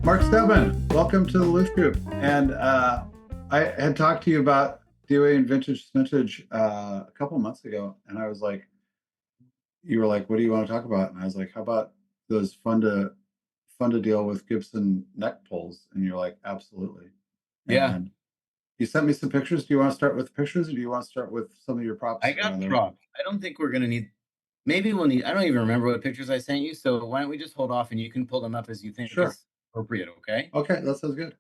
Mark Stutman, welcome to the Loose Group. And I had talked to you about doing vintage Schmintage a couple months ago, and I was like, you were like, what do you want to talk about? And I was like, how about those fun to deal with Gibson neck pulls? And you're like, absolutely. Yeah, And you sent me some pictures. Do you want to start with pictures, or do you want to start with some of your props I got around there? props. I don't think we're gonna need. Maybe we'll need. I don't even remember what pictures I sent you. So why don't we just hold off and you can pull them up as you think Sure. is appropriate. Okay. Okay, that sounds good.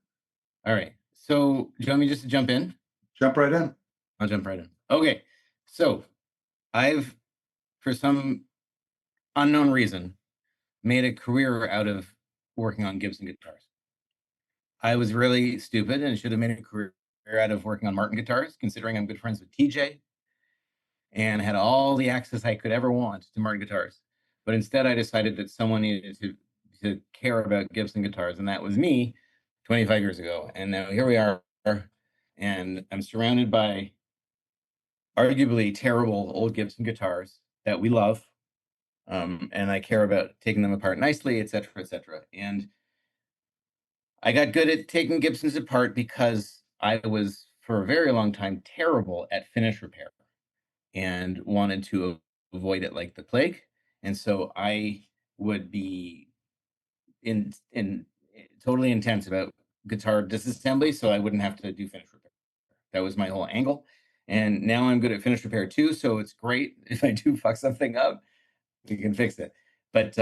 All right. So do you want me just to jump in? Jump right in. I'll jump right in. Okay. So I've, for some unknown reason, made a career out of working on Gibson guitars. I was really stupid and should have made a career out of working on Martin guitars, considering I'm good friends with TJ and had all the access I could ever want to Martin guitars. But instead, I decided that someone needed to care about Gibson guitars, and that was me 25 years ago. And now here we are, and I'm surrounded by arguably terrible old Gibson guitars that we love, and I care about taking them apart nicely, et cetera, et cetera. And I got good at taking Gibsons apart because I was, for a very long time, terrible at finish repair and wanted to avoid it like the plague. And so I would be in totally intense about guitar disassembly, so I wouldn't have to do finish repair. That was my whole angle. And now I'm good at finish repair too, so it's great if I do fuck something up, we can fix it. But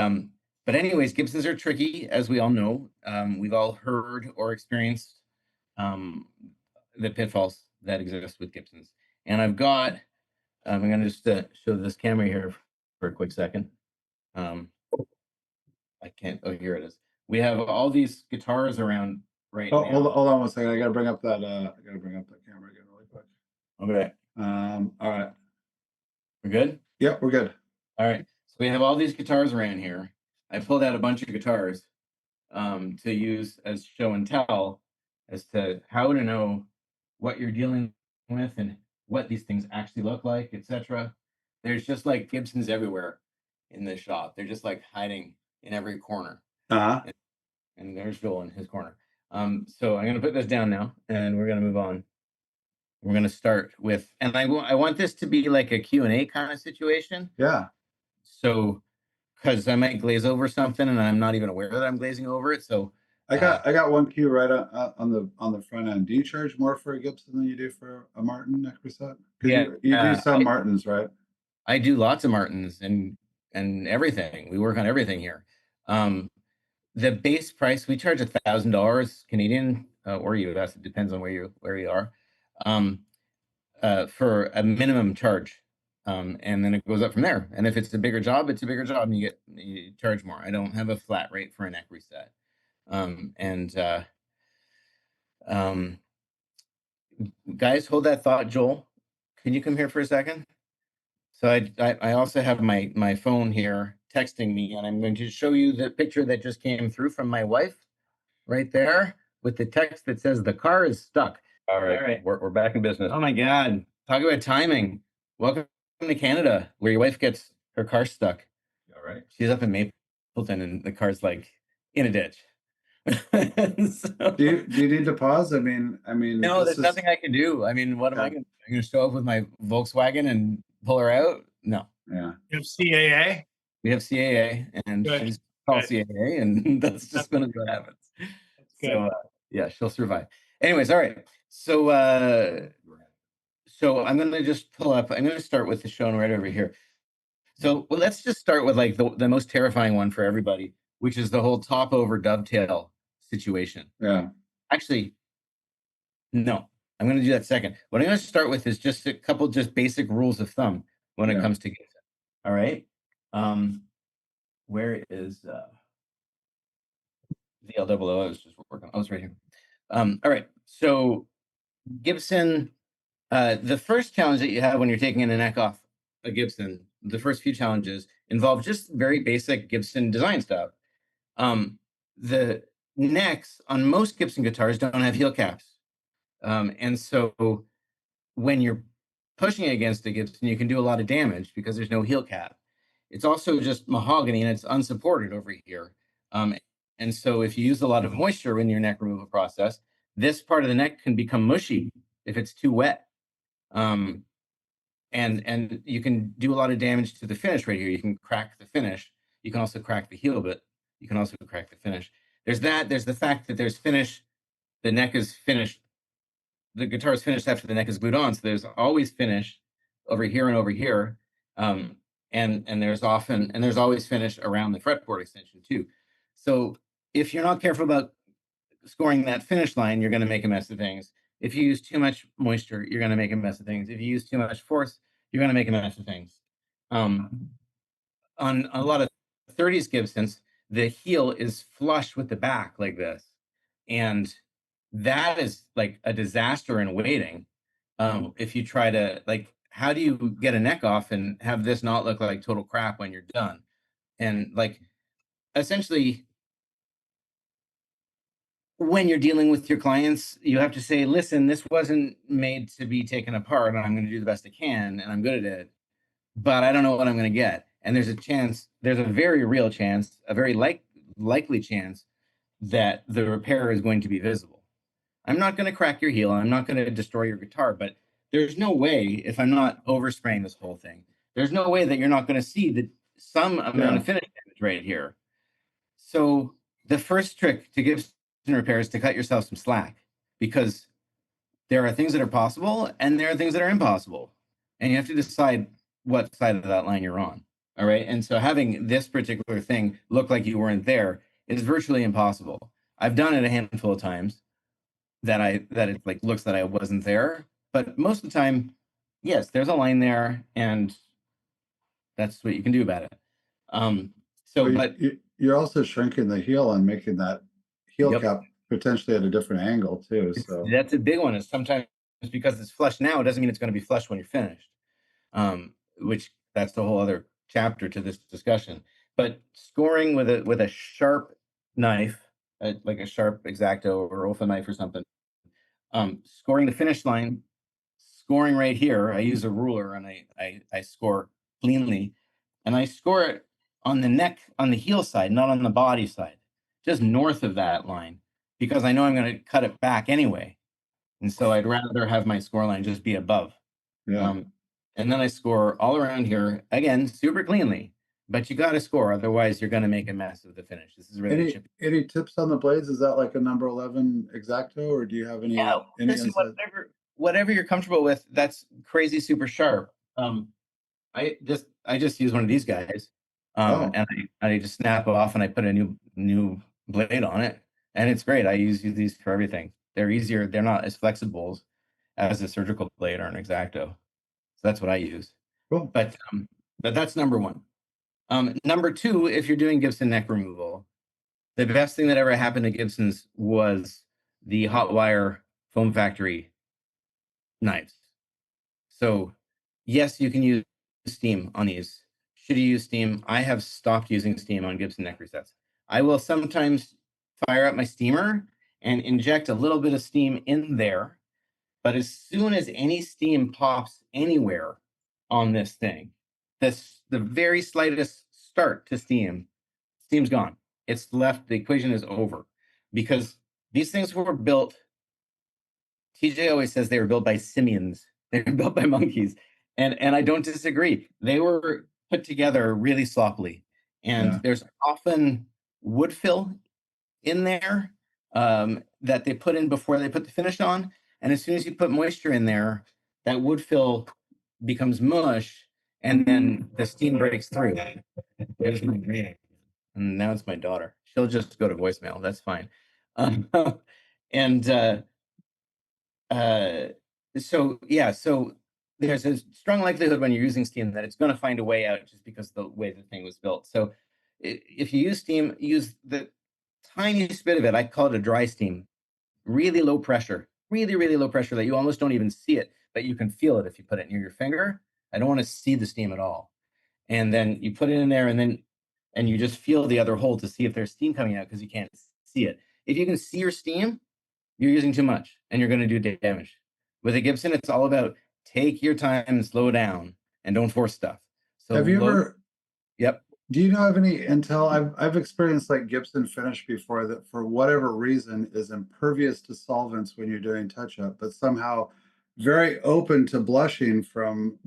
anyways, Gibsons are tricky, as we all know. We've all heard or experienced um, the pitfalls that exist with Gibsons. And I've got I'm going to just show this camera here for a quick second. Um, I can't. Oh, here it is. We have all these guitars around right Oh, now. hold on one second. I gotta bring up that camera again really quick. Okay, All right. we're good. Yep, we're good. All right. So we have all these guitars around here. I pulled out a bunch of guitars to use as show and tell as to how to know what you're dealing with and what these things actually look like, etc. There's just like Gibsons everywhere in this shop. They're just like hiding in every corner. Uh-huh. And there's Joel in his corner. So I'm going to put this down now, and we're going to move on. We're going to start with, and I want this to be like a Q&A kind of situation. Yeah. So, because I might glaze over something, and I'm not even aware that I'm glazing over it. So I got one cue right on the front end. Do you charge more for a Gibson than you do for a Martin neck reset? yeah, You do some Martins, right? I do lots of Martins and everything. We work on everything here. The base price we charge $1,000 Canadian or US. It depends on where you are. For a minimum charge, and then it goes up from there. And if it's a bigger job, it's a bigger job, and you charge more. I don't have a flat rate for a neck reset. Guys, hold that thought. Joel, can you come here for a second? So I also have my phone here texting me, and I'm going to show you the picture that just came through from my wife right there with the text that says the car is stuck. All right. We're back in business. Oh my God. Talk about timing. Welcome to Canada, where your wife gets her car stuck. All right. She's up in Mapleton, and the car's like in a ditch. So, do you need to pause? I mean, no, there's nothing I can do. I mean, what am I going to do? I'm going to show up with my Volkswagen and pull her out? No. Yeah. You have CAA? We have CAA, and Good. she's called CAA, and that's just going to be what happens. So, yeah, she'll survive. Anyways, all right. So I'm going to just pull up. I'm going to start with the shown right over here. So let's just start with like the most terrifying one for everybody, which is the whole top over dovetail situation. Yeah. Actually, no, I'm going to do that second. What I'm going to start with is just a couple just basic rules of thumb when it comes to Gibson. All right. Where is the LOO? I was just working. I was right here. All right. So Gibson, the first challenge that you have when you're taking a neck off a Gibson, the first few challenges involve just very basic Gibson design stuff. The necks on most Gibson guitars don't have heel caps. And so when you're pushing against a Gibson, you can do a lot of damage because there's no heel cap. It's also just mahogany and it's unsupported over here. And so if you use a lot of moisture in your neck removal process, this part of the neck can become mushy if it's too wet. And you can do a lot of damage to the finish right here. You can crack the finish. You can also crack the heel bit. You can also crack the finish. There's that. There's the fact that there's finish. The neck is finished. The guitar is finished after the neck is glued on. So there's always finish over here and over here. And there's always finish around the fretboard extension too. So if you're not careful about scoring that finish line, you're going to make a mess of things. If you use too much moisture, you're going to make a mess of things. If you use too much force, you're going to make a mess of things. On a lot of 30s Gibsons, the heel is flush with the back like this. And that is like a disaster in waiting. If you try to, like, how do you get a neck off and have this not look like total crap when you're done? And like, essentially, when you're dealing with your clients, you have to say, listen, this wasn't made to be taken apart, and I'm going to do the best I can, and I'm good at it, but I don't know what I'm going to get. And there's a very real chance, a very likely chance that the repair is going to be visible. I'm not going to crack your heel. I'm not going to destroy your guitar, but there's no way, if I'm not overspraying this whole thing, there's no way that you're not going to see some amount of finish damage right here. So the first trick to Gibson repair is to cut yourself some slack, because there are things that are possible and there are things that are impossible. And you have to decide what side of that line you're on. All right. And so having this particular thing look like you weren't there is virtually impossible. I've done it a handful of times that it like looks that I wasn't there, but most of the time, yes, there's a line there, and that's what you can do about it. But you're also shrinking the heel and making that heel Yep. cup potentially at a different angle too. So that's a big one. Is sometimes because it's flush now, it doesn't mean it's going to be flush when you're finished. Which that's the whole other chapter to this discussion. But scoring with a sharp knife, like a sharp X-Acto or Olfa knife or something, scoring the finish line, scoring right here. I use a ruler and I score cleanly, and I score it on the neck, on the heel side, not on the body side, just north of that line, because I know I'm going to cut it back anyway. And so I'd rather have my score line just be above. yeah. And then I score all around here, again, super cleanly, but you got to score. Otherwise, you're going to make a mess of the finish. This is really chippy. Any tips on the blades? Is that like a number 11 X-Acto, or do you have any? Yeah, any this is whatever you're comfortable with. That's crazy, super sharp. I just use one of these guys, and I just snap it off and I put a new blade on it, and it's great. I use these for everything. They're easier. They're not as flexible as a surgical blade or an X-Acto. So that's what I use. Cool. But that's number one. Number two, if you're doing Gibson neck removal, the best thing that ever happened to Gibsons was the hot wire foam factory knives. So yes, you can use steam on these. Should you use steam? I have stopped using steam on Gibson neck resets. I will sometimes fire up my steamer and inject a little bit of steam in there. But as soon as any steam pops anywhere on this thing, the very slightest start to steam's gone. It's left, the equation is over, because these things were built, TJ always says they were built by simians. They were built by monkeys. And I don't disagree. They were put together really sloppily. And there's often wood fill in there that they put in before they put the finish on. And as soon as you put moisture in there, that wood fill becomes mush, and then the steam breaks through. There's my granny. And now it's my daughter. She'll just go to voicemail. That's fine. So there's a strong likelihood when you're using steam that it's going to find a way out, just because of the way the thing was built. So if you use steam, use the tiniest bit of it. I call it a dry steam. Really low pressure, really low pressure, that you almost don't even see it, but you can feel it if you put it near your finger. I don't want to see the steam at all. And then you put it in there, and you just feel the other hole to see if there's steam coming out, because you can't see it. If you can see your steam, you're using too much and you're going to do damage. With a Gibson, it's all about take your time and slow down and don't force stuff. So have you ever? Yep. Do you know of any intel? I've experienced like Gibson finish before that for whatever reason is impervious to solvents when you're doing touch up, but somehow very open to blushing from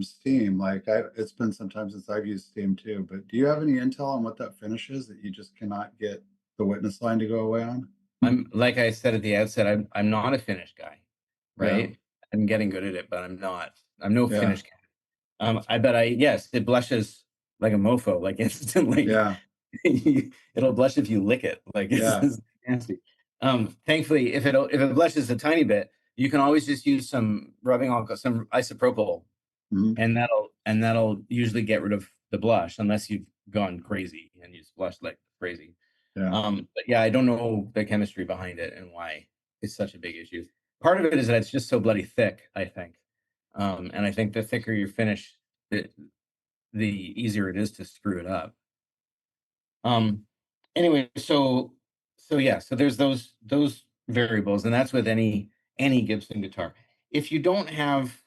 steam. Like it's been some time since I've used steam too, but do you have any intel on what that finish is that you just cannot get the witness line to go away on? I'm like I said at the outset, I'm not a finish guy, Yeah. right? I'm getting good at it, but I'm not. I'm no Yeah. finish guy. Yes, it blushes like a mofo, like instantly. Yeah. It'll blush if you lick it. Like Yeah. it's nasty. Thankfully, if it blushes a tiny bit, you can always just use some rubbing alcohol, some isopropyl, Mhm. and that'll usually get rid of the blush, unless you've gone crazy and you just blush like crazy. Yeah. But yeah, I don't know the chemistry behind it and why it's such a big issue. Part of it is that it's just so bloody thick, I think. And I think the thicker your finish, the easier it is to screw it up. Anyway, so yeah, so there's those variables, and that's with any Gibson guitar. If you don't have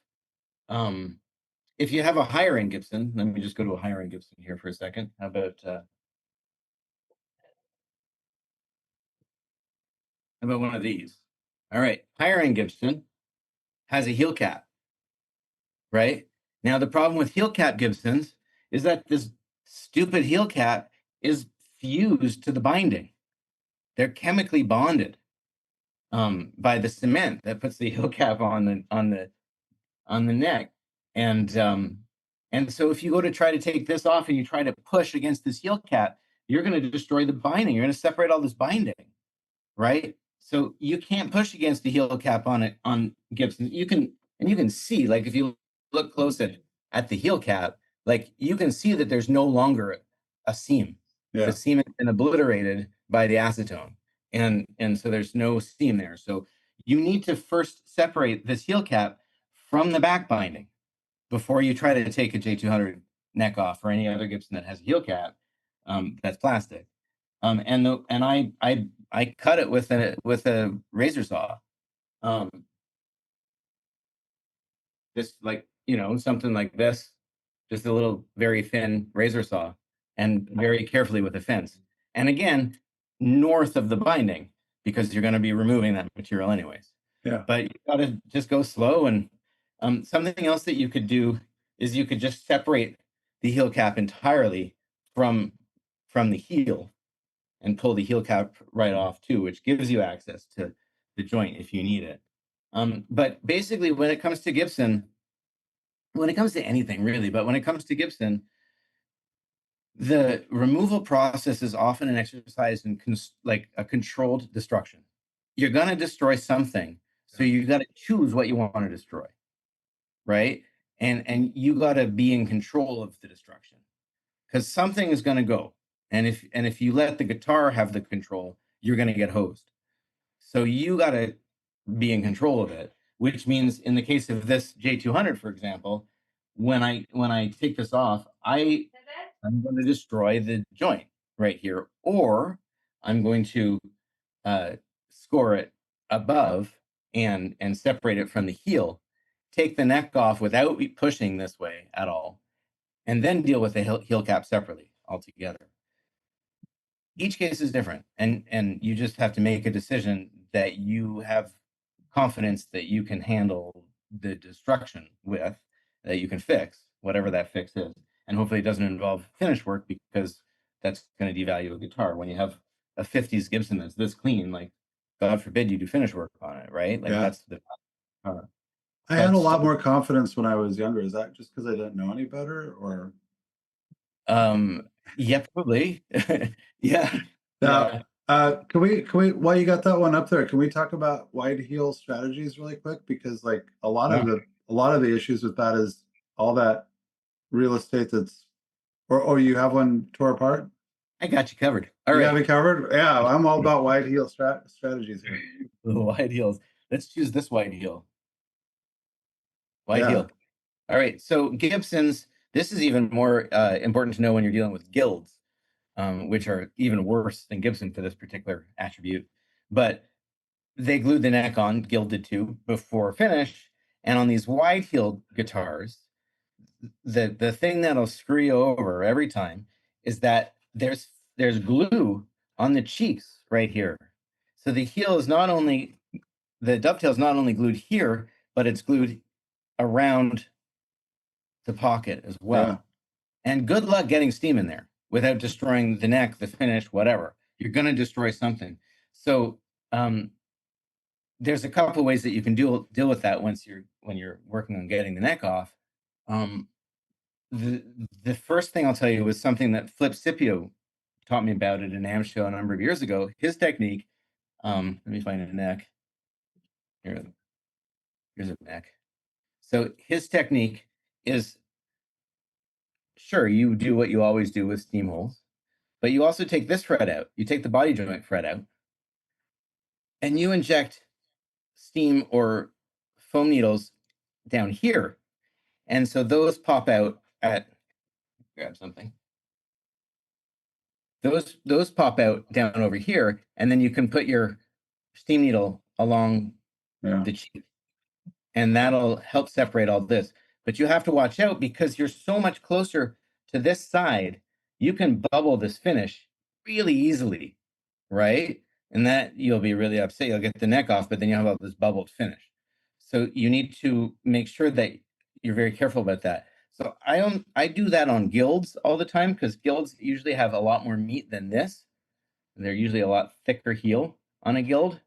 if you have a higher end Gibson, let me just go to a higher end Gibson here for a second. How about one of these? All right, higher end Gibson has a heel cap, right? Now the problem with heel cap Gibsons is that this stupid heel cap is fused to the binding. They're chemically bonded by the cement that puts the heel cap on the neck, and so if you go to try to take this off and you try to push against this heel cap, you're going to destroy the binding. You're going to separate all this binding, right? So you can't push against the heel cap on it on Gibson. You can see, like, if you look close at the heel cap, like, you can see that there's no longer a seam. Yeah. The seam has been obliterated by the acetone, and so there's no seam there. So you need to first separate this heel cap from the back binding before you try to take a J200 neck off or any other Gibson that has a heel cap that's plastic. And I cut it with a razor saw. Just like, something like this, just a little very thin razor saw, and very carefully with a fence. And again, north of the binding, because you're going to be removing that material anyways. Yeah. But you got to just go slow. And something else that you could do is you could just separate the heel cap entirely from the heel, and pull the heel cap right off too, which gives you access to the joint if you need it. But basically, when it comes to Gibson, when it comes to anything really, but when it comes to Gibson, the removal process is often an exercise in like a controlled destruction. You're going to destroy something, so you got to choose what you want to destroy, right? And you got to be in control of the destruction, because something is going to go. And if you let the guitar have the control, you're going to get hosed. So you got to be in control of it, which means in the case of this J200, for example, when I take this off, I'm going to destroy the joint right here, or I'm going to score it above and separate it from the heel, take the neck off without pushing this way at all, and then deal with the heel cap separately altogether. Each case is different, and you just have to make a decision that you have confidence that you can handle the destruction with, that you can fix whatever that fix is, and hopefully it doesn't involve finish work, because that's going to devalue a guitar. When you have a 50s Gibson that's this clean, like, God forbid you do finish work on it, right? Like, Yeah. that's the guitar. I had a lot more confidence when I was younger. Is that just because I didn't know any better, or? Yeah, probably. Yeah. Now, can we, while you got that one up there, can we talk about wide heel strategies really quick? Because like a lot of the issues with that is all that real estate that's, or you have one tore apart? I got you covered. All You right. got me covered? Yeah, I'm all about wide heel strategies here. The wide heels. Let's choose this wide heel. Wide Yeah. heel. All right. So Gibsons, this is even more important to know when you're dealing with guilds, which are even worse than Gibson for this particular attribute. But they glued the neck on, gilded too, before finish. And on these wide heel guitars, the thing that'll screw you over every time is that there's glue on the cheeks right here. So the heel is not only, the dovetail is not only glued here, but it's glued around the pocket as well. Yeah. And good luck getting steam in there without destroying the neck, the finish, whatever. You're going to destroy something. So there's a couple of ways that you can deal with that when you're working on getting the neck off. The first thing I'll tell you was something that Flip Scipio taught me about at an AM show a number of years ago. His technique, let me find a neck. Here's a neck. So his technique is, sure, you do what you always do with steam holes, but you also take this fret out. You take the body joint fret out, and you inject steam or foam needles down here. And so those pop out at, grab something. Those pop out down over here, and then you can put your steam needle along the cheek, and that'll help separate all this. But you have to watch out because you're so much closer to this side, you can bubble this finish really easily, right? And that you'll be really upset. You'll get the neck off, but then you have all this bubbled finish. So you need to make sure that you're very careful about that. So I do that on gilds all the time because gilds usually have a lot more meat than this. They're usually a lot thicker heel on a gild,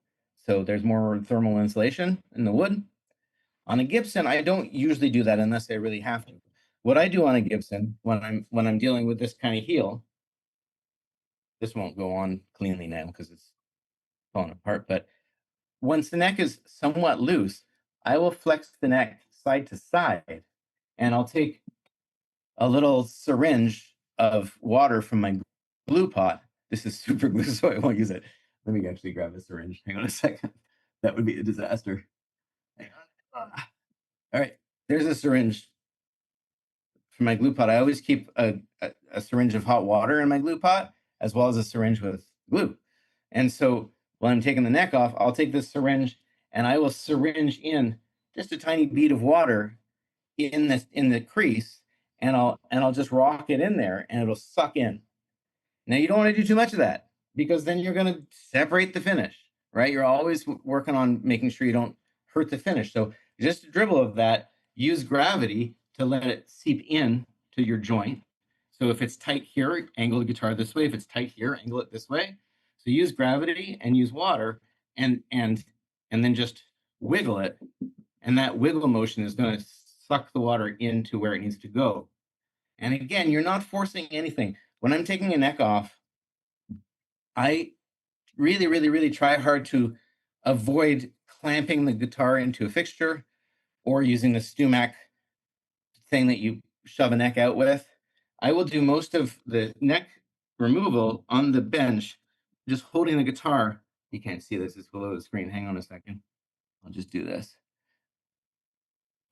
so there's more thermal insulation in the wood. On a Gibson, I don't usually do that unless I really have to. What I do on a Gibson when I'm dealing with this kind of heel, this won't go on cleanly now because it's falling apart, but once the neck is somewhat loose, I will flex the neck side to side, and I'll take a little syringe of water from my glue pot. This is super glue, so I won't use it. Let me actually grab a syringe. Hang on a second. That would be a disaster. Hang on. All right, there's a syringe for my glue pot. I always keep a syringe of hot water in my glue pot, as well as a syringe with glue. And so when I'm taking the neck off, I'll take this syringe and I will syringe in just a tiny bead of water in the crease, and I'll just rock it in there and it'll suck in. Now you don't want to do too much of that because then you're going to separate the finish, right? You're always working on making sure you don't hurt the finish. So just a dribble of that, use gravity to let it seep in to your joint. So if it's tight here, angle the guitar this way. If it's tight here, angle it this way. So use gravity and use water and then just wiggle it. And that wiggle motion is going to suck the water into where it needs to go. And again, you're not forcing anything. When I'm taking a neck off, I really, really, really try hard to avoid clamping the guitar into a fixture or using the Stumac thing that you shove a neck out with. I will do most of the neck removal on the bench, just holding the guitar. You can't see this, it's below the screen. Hang on a second. I'll just do this.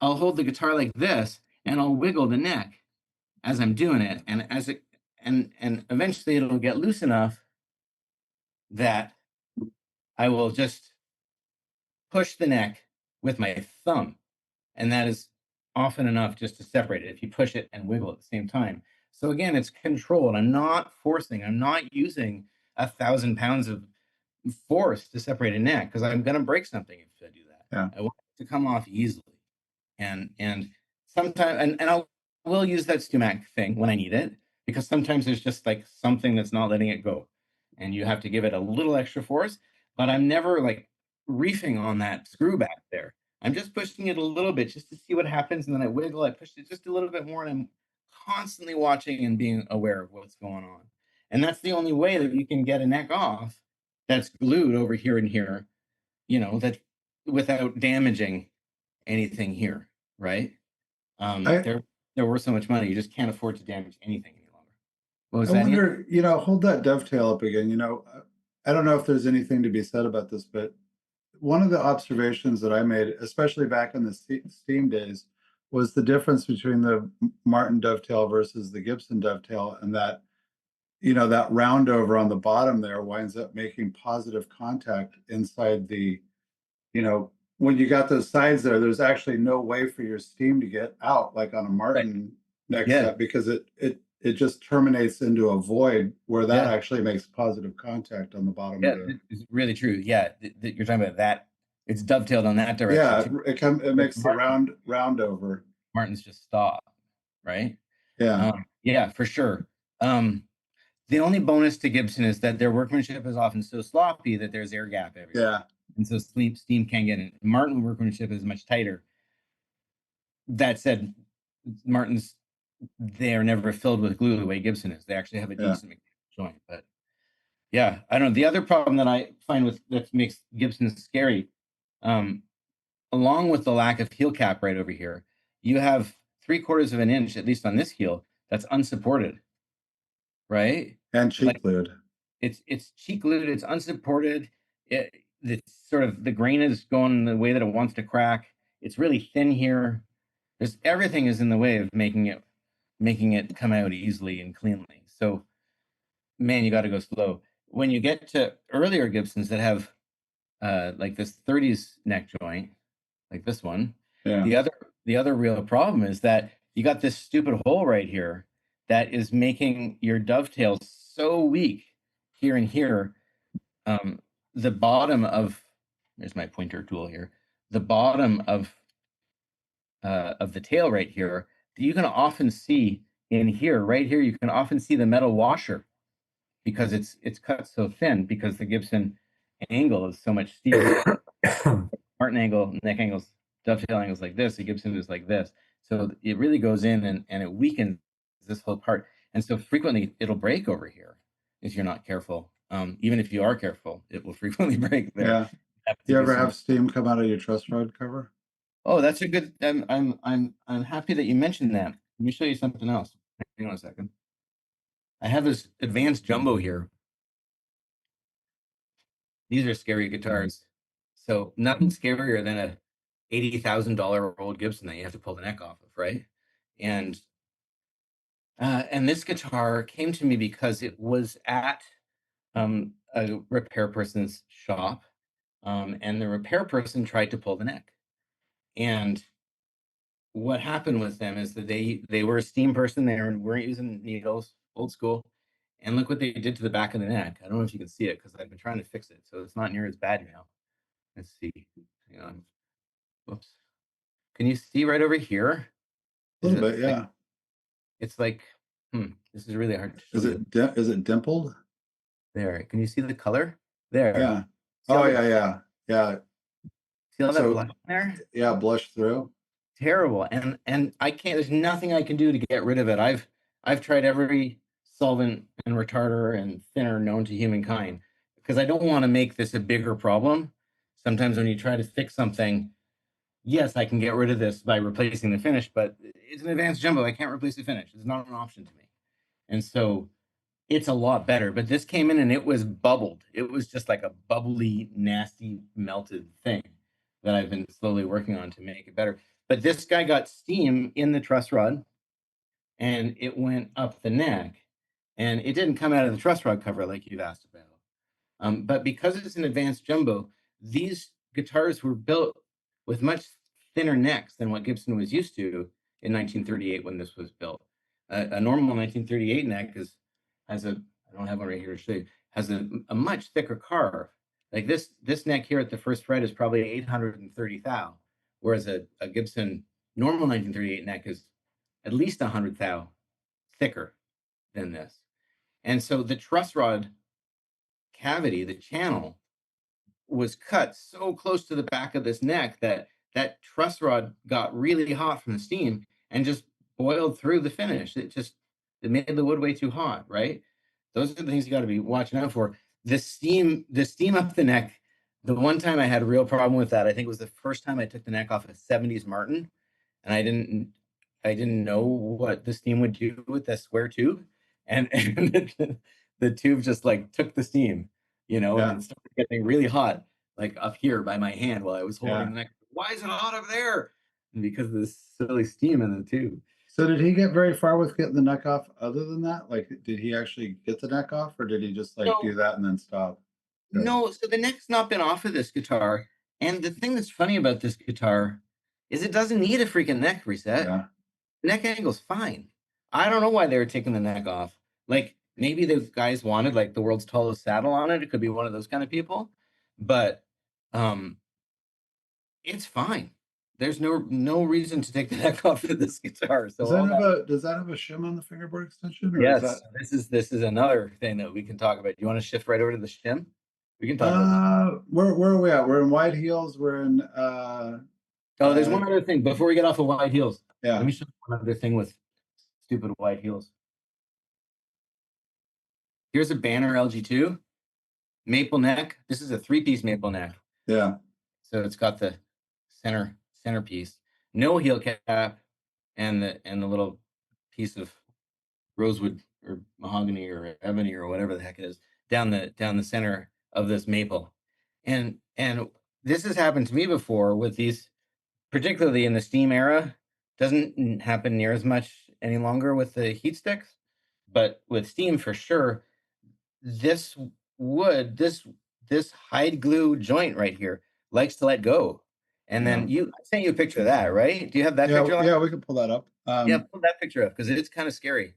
I'll hold the guitar like this and I'll wiggle the neck as I'm doing it. And as it and eventually it'll get loose enough that I will just push the neck with my thumb. And that is often enough just to separate it if you push it and wiggle at the same time. So again, it's controlled. I'm not forcing. I'm not using 1,000 pounds of force to separate a neck because I'm going to break something if I do that. Yeah. I want it to come off easily. And sometimes, and we'll use that Stumac thing when I need it because sometimes there's just like something that's not letting it go and you have to give it a little extra force, but I'm never like reefing on that screw back there. I'm just pushing it a little bit just to see what happens. And then I wiggle, I push it just a little bit more and I'm constantly watching and being aware of what's going on. And that's the only way that you can get a neck off that's glued over here and here, that without damaging anything here, right? They're worth so much money, you just can't afford to damage anything any longer. What was I that? wonder, hold that dovetail up again. I don't know if there's anything to be said about this, but one of the observations that I made, especially back in the Steam days, was the difference between the Martin dovetail versus the Gibson dovetail, and that, that round over on the bottom there winds up making positive contact inside the, when you got those sides there, there's actually no way for your steam to get out like on a Martin neck set because it it just terminates into a void where that Yeah. actually makes positive contact on the bottom Yeah, of the. it's really true. Yeah, you're talking about that. It's dovetailed on that direction. Yeah, too. it makes the round over. Martin's just stop, right? Yeah, Yeah, for sure. The only bonus to Gibson is that their workmanship is often so sloppy that there's air gap everywhere. yeah, And so steam can't get in. Martin workmanship is much tighter. That said, Martin's, they are never filled with glue the way Gibson is. They actually have a Yeah. decent joint. But yeah, I don't know. The other problem that I find with that makes Gibson scary, along with the lack of heel cap right over here, you have 3/4 of an inch, at least on this heel, that's unsupported, right? and cheek glued. It's cheek glued, it's unsupported. It's sort of the grain is going the way that it wants to crack. It's really thin here. There's everything is in the way of making it come out easily and cleanly. So man, you got to go slow. When you get to earlier Gibsons that have like this 30s neck joint, like this one, Yeah, the other real problem is that you got this stupid hole right here that is making your dovetail so weak here and here. The bottom of, there's my pointer tool here, the bottom of the tail right here, you can often see in here, right here, you can often see the metal washer because it's cut so thin because the Gibson angle is so much steeper. Martin angle, neck angles, dovetail angles like this, the Gibson is like this. So it really goes in and it weakens this whole part. And so frequently it'll break over here if you're not careful. Even if you are careful, it will frequently break there. yeah. You ever have steam come out of your truss rod cover? Oh, that's a good. I'm happy that you mentioned that. Let me show you something else. Hang on a second. I have this advanced jumbo here. These are scary guitars. So nothing scarier than a $80,000 old Gibson that you have to pull the neck off of, right? And this guitar came to me because it was at a repair person's shop, and the repair person tried to pull the neck. And what happened with them is that they were a steam person. They weren't using needles, old school. And look what they did to the back of the neck. I don't know if you can see it because I've been trying to fix it, so it's not near as bad now. Let's see. Hang on. Whoops. Can you see right over here? A little bit, yeah. It's like, this is really hard to show. Is it dimpled? There. Can you see the color? There. Yeah. Oh, yeah. See all that blush there? Yeah, blush through. Terrible. And I can't, there's nothing I can do to get rid of it. I've tried every solvent and retarder and thinner known to humankind because I don't want to make this a bigger problem. Sometimes when you try to fix something, yes, I can get rid of this by replacing the finish, but it's an advanced jumbo. I can't replace the finish. It's not an option to me. And so it's a lot better. But this came in and it was bubbled. It was just like a bubbly, nasty, melted thing that I've been slowly working on to make it better. But this guy got steam in the truss rod and it went up the neck and it didn't come out of the truss rod cover like you've asked about. But because it's an advanced jumbo, these guitars were built with much thinner necks than what Gibson was used to in 1938 when this was built. A normal 1938 neck has a, I don't have one right here to show you, has a much thicker carve. Like this neck here at the first fret is probably 830 thou, whereas a Gibson normal 1938 neck is at least 100 thou thicker than this. And so the truss rod cavity, the channel, was cut so close to the back of this neck that that truss rod got really hot from the steam and just boiled through the finish. It made the wood way too hot, right? Those are the things you got to be watching out for. The steam up the neck. The one time I had a real problem with that, I think it was the first time I took the neck off a 70s Martin, and I didn't know what the steam would do with that square tube, and the tube just like took the steam, and it started getting really hot, like up here by my hand while I was holding the neck. Why is it hot over there? And because of this silly steam in the tube. So did he get very far with getting the neck off other than that? Like, did he actually get the neck off or did he just do that and then stop? No, so the neck's not been off of this guitar. And the thing that's funny about this guitar is it doesn't need a freaking neck reset. Yeah. Neck angle's fine. I don't know why they were taking the neck off. Like maybe the guys wanted like the world's tallest saddle on it. It could be one of those kind of people, but it's fine. There's no reason to take the neck off of this guitar. So Does that have a shim on the fingerboard extension, or is yes, that this is another thing that we can talk about. Do you want to shift right over to the shim? We can talk about where are we at? We're in wide heels, we're in oh, there's one other thing before we get off of wide heels. yeah. Let me show you one other thing with stupid wide heels. Here's a Banner LG2 maple neck. This is a 3-piece maple neck. Yeah. So it's got the centerpiece, no heel cap, and the little piece of rosewood or mahogany or ebony or whatever the heck it is down the center of this maple. And this has happened to me before with these, particularly in the steam era. Doesn't happen near as much any longer with the heat sticks, but with steam for sure. This wood, this hide glue joint right here likes to let go. And then I sent you a picture of that, right? Do you have that picture? Yeah, we can pull that up. Yeah, pull that picture up because it's kind of scary.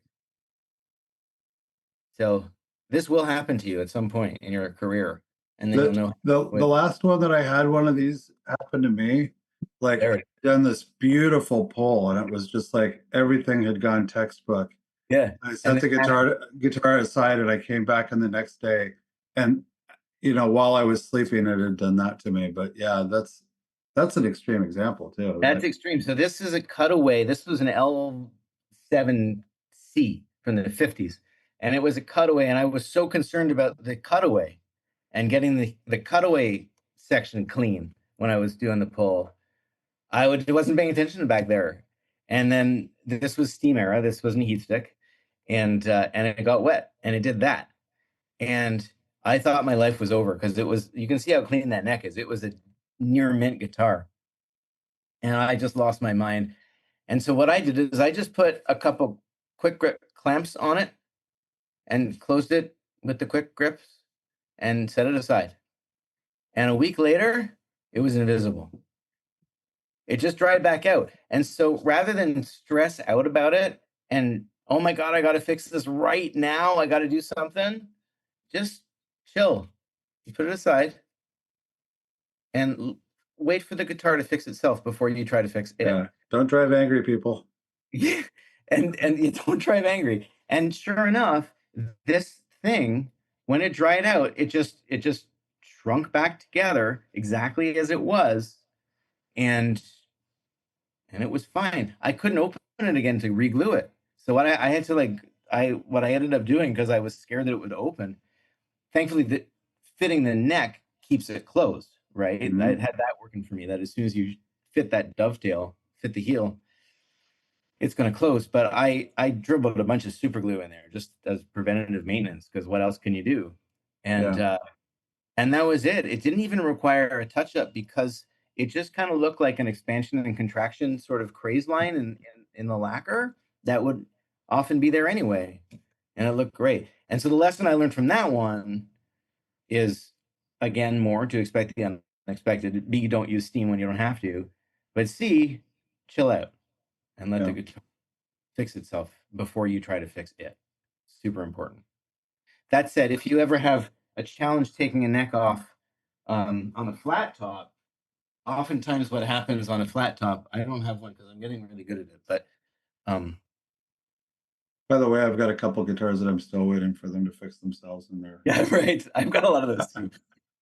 So this will happen to you at some point in your career, and then you'll know. The last one that I had, one of these happened to me. Like I'd done this beautiful pull, and it was just like everything had gone textbook. Yeah. I set the guitar aside, and I came back in the next day, and while I was sleeping, it had done that to me. But yeah, that's an extreme example too. That's extreme. So this is a cutaway. This was an L7C from the 50s, and it was a cutaway. And I was so concerned about the cutaway and getting the cutaway section clean when I was doing the pull. I wasn't paying attention back there. And then this was steam era. This wasn't heat stick, and it got wet, and it did that. And I thought my life was over because you can see how clean that neck is. It was a near mint guitar. And I just lost my mind. And so what I did is I just put a couple quick grip clamps on it and closed it with the quick grips and set it aside. And a week later, it was invisible. It just dried back out. And so rather than stress out about it and, oh my God, I got to fix this right now, I got to do something, just chill. You put it aside and wait for the guitar to fix itself before you try to fix it. Yeah. Don't drive angry, people. Yeah. And you don't drive angry. And sure enough, this thing, when it dried out, it just shrunk back together exactly as it was. And it was fine. I couldn't open it again to reglue it. So what I had to what I ended up doing, because I was scared that it would open, thankfully fitting the neck keeps it closed, right? Mm-hmm. I had that working for me, that as soon as you fit that dovetail, fit the heel, it's going to close. But I dribbled a bunch of super glue in there just as preventative maintenance, because what else can you do? And that was it. It didn't even require a touch up because it just kind of looked like an expansion and contraction sort of craze line in the lacquer that would often be there anyway. And it looked great. And so the lesson I learned from that one is, again, more to expect the unexpected. B, don't use steam when you don't have to. But C, chill out and let the guitar fix itself before you try to fix it. Super important. That said, if you ever have a challenge taking a neck off on a flat top, oftentimes what happens on a flat top, I don't have one because I'm getting really good at it, but by the way, I've got a couple guitars that I'm still waiting for them to fix themselves in there. Yeah, right. I've got a lot of those too.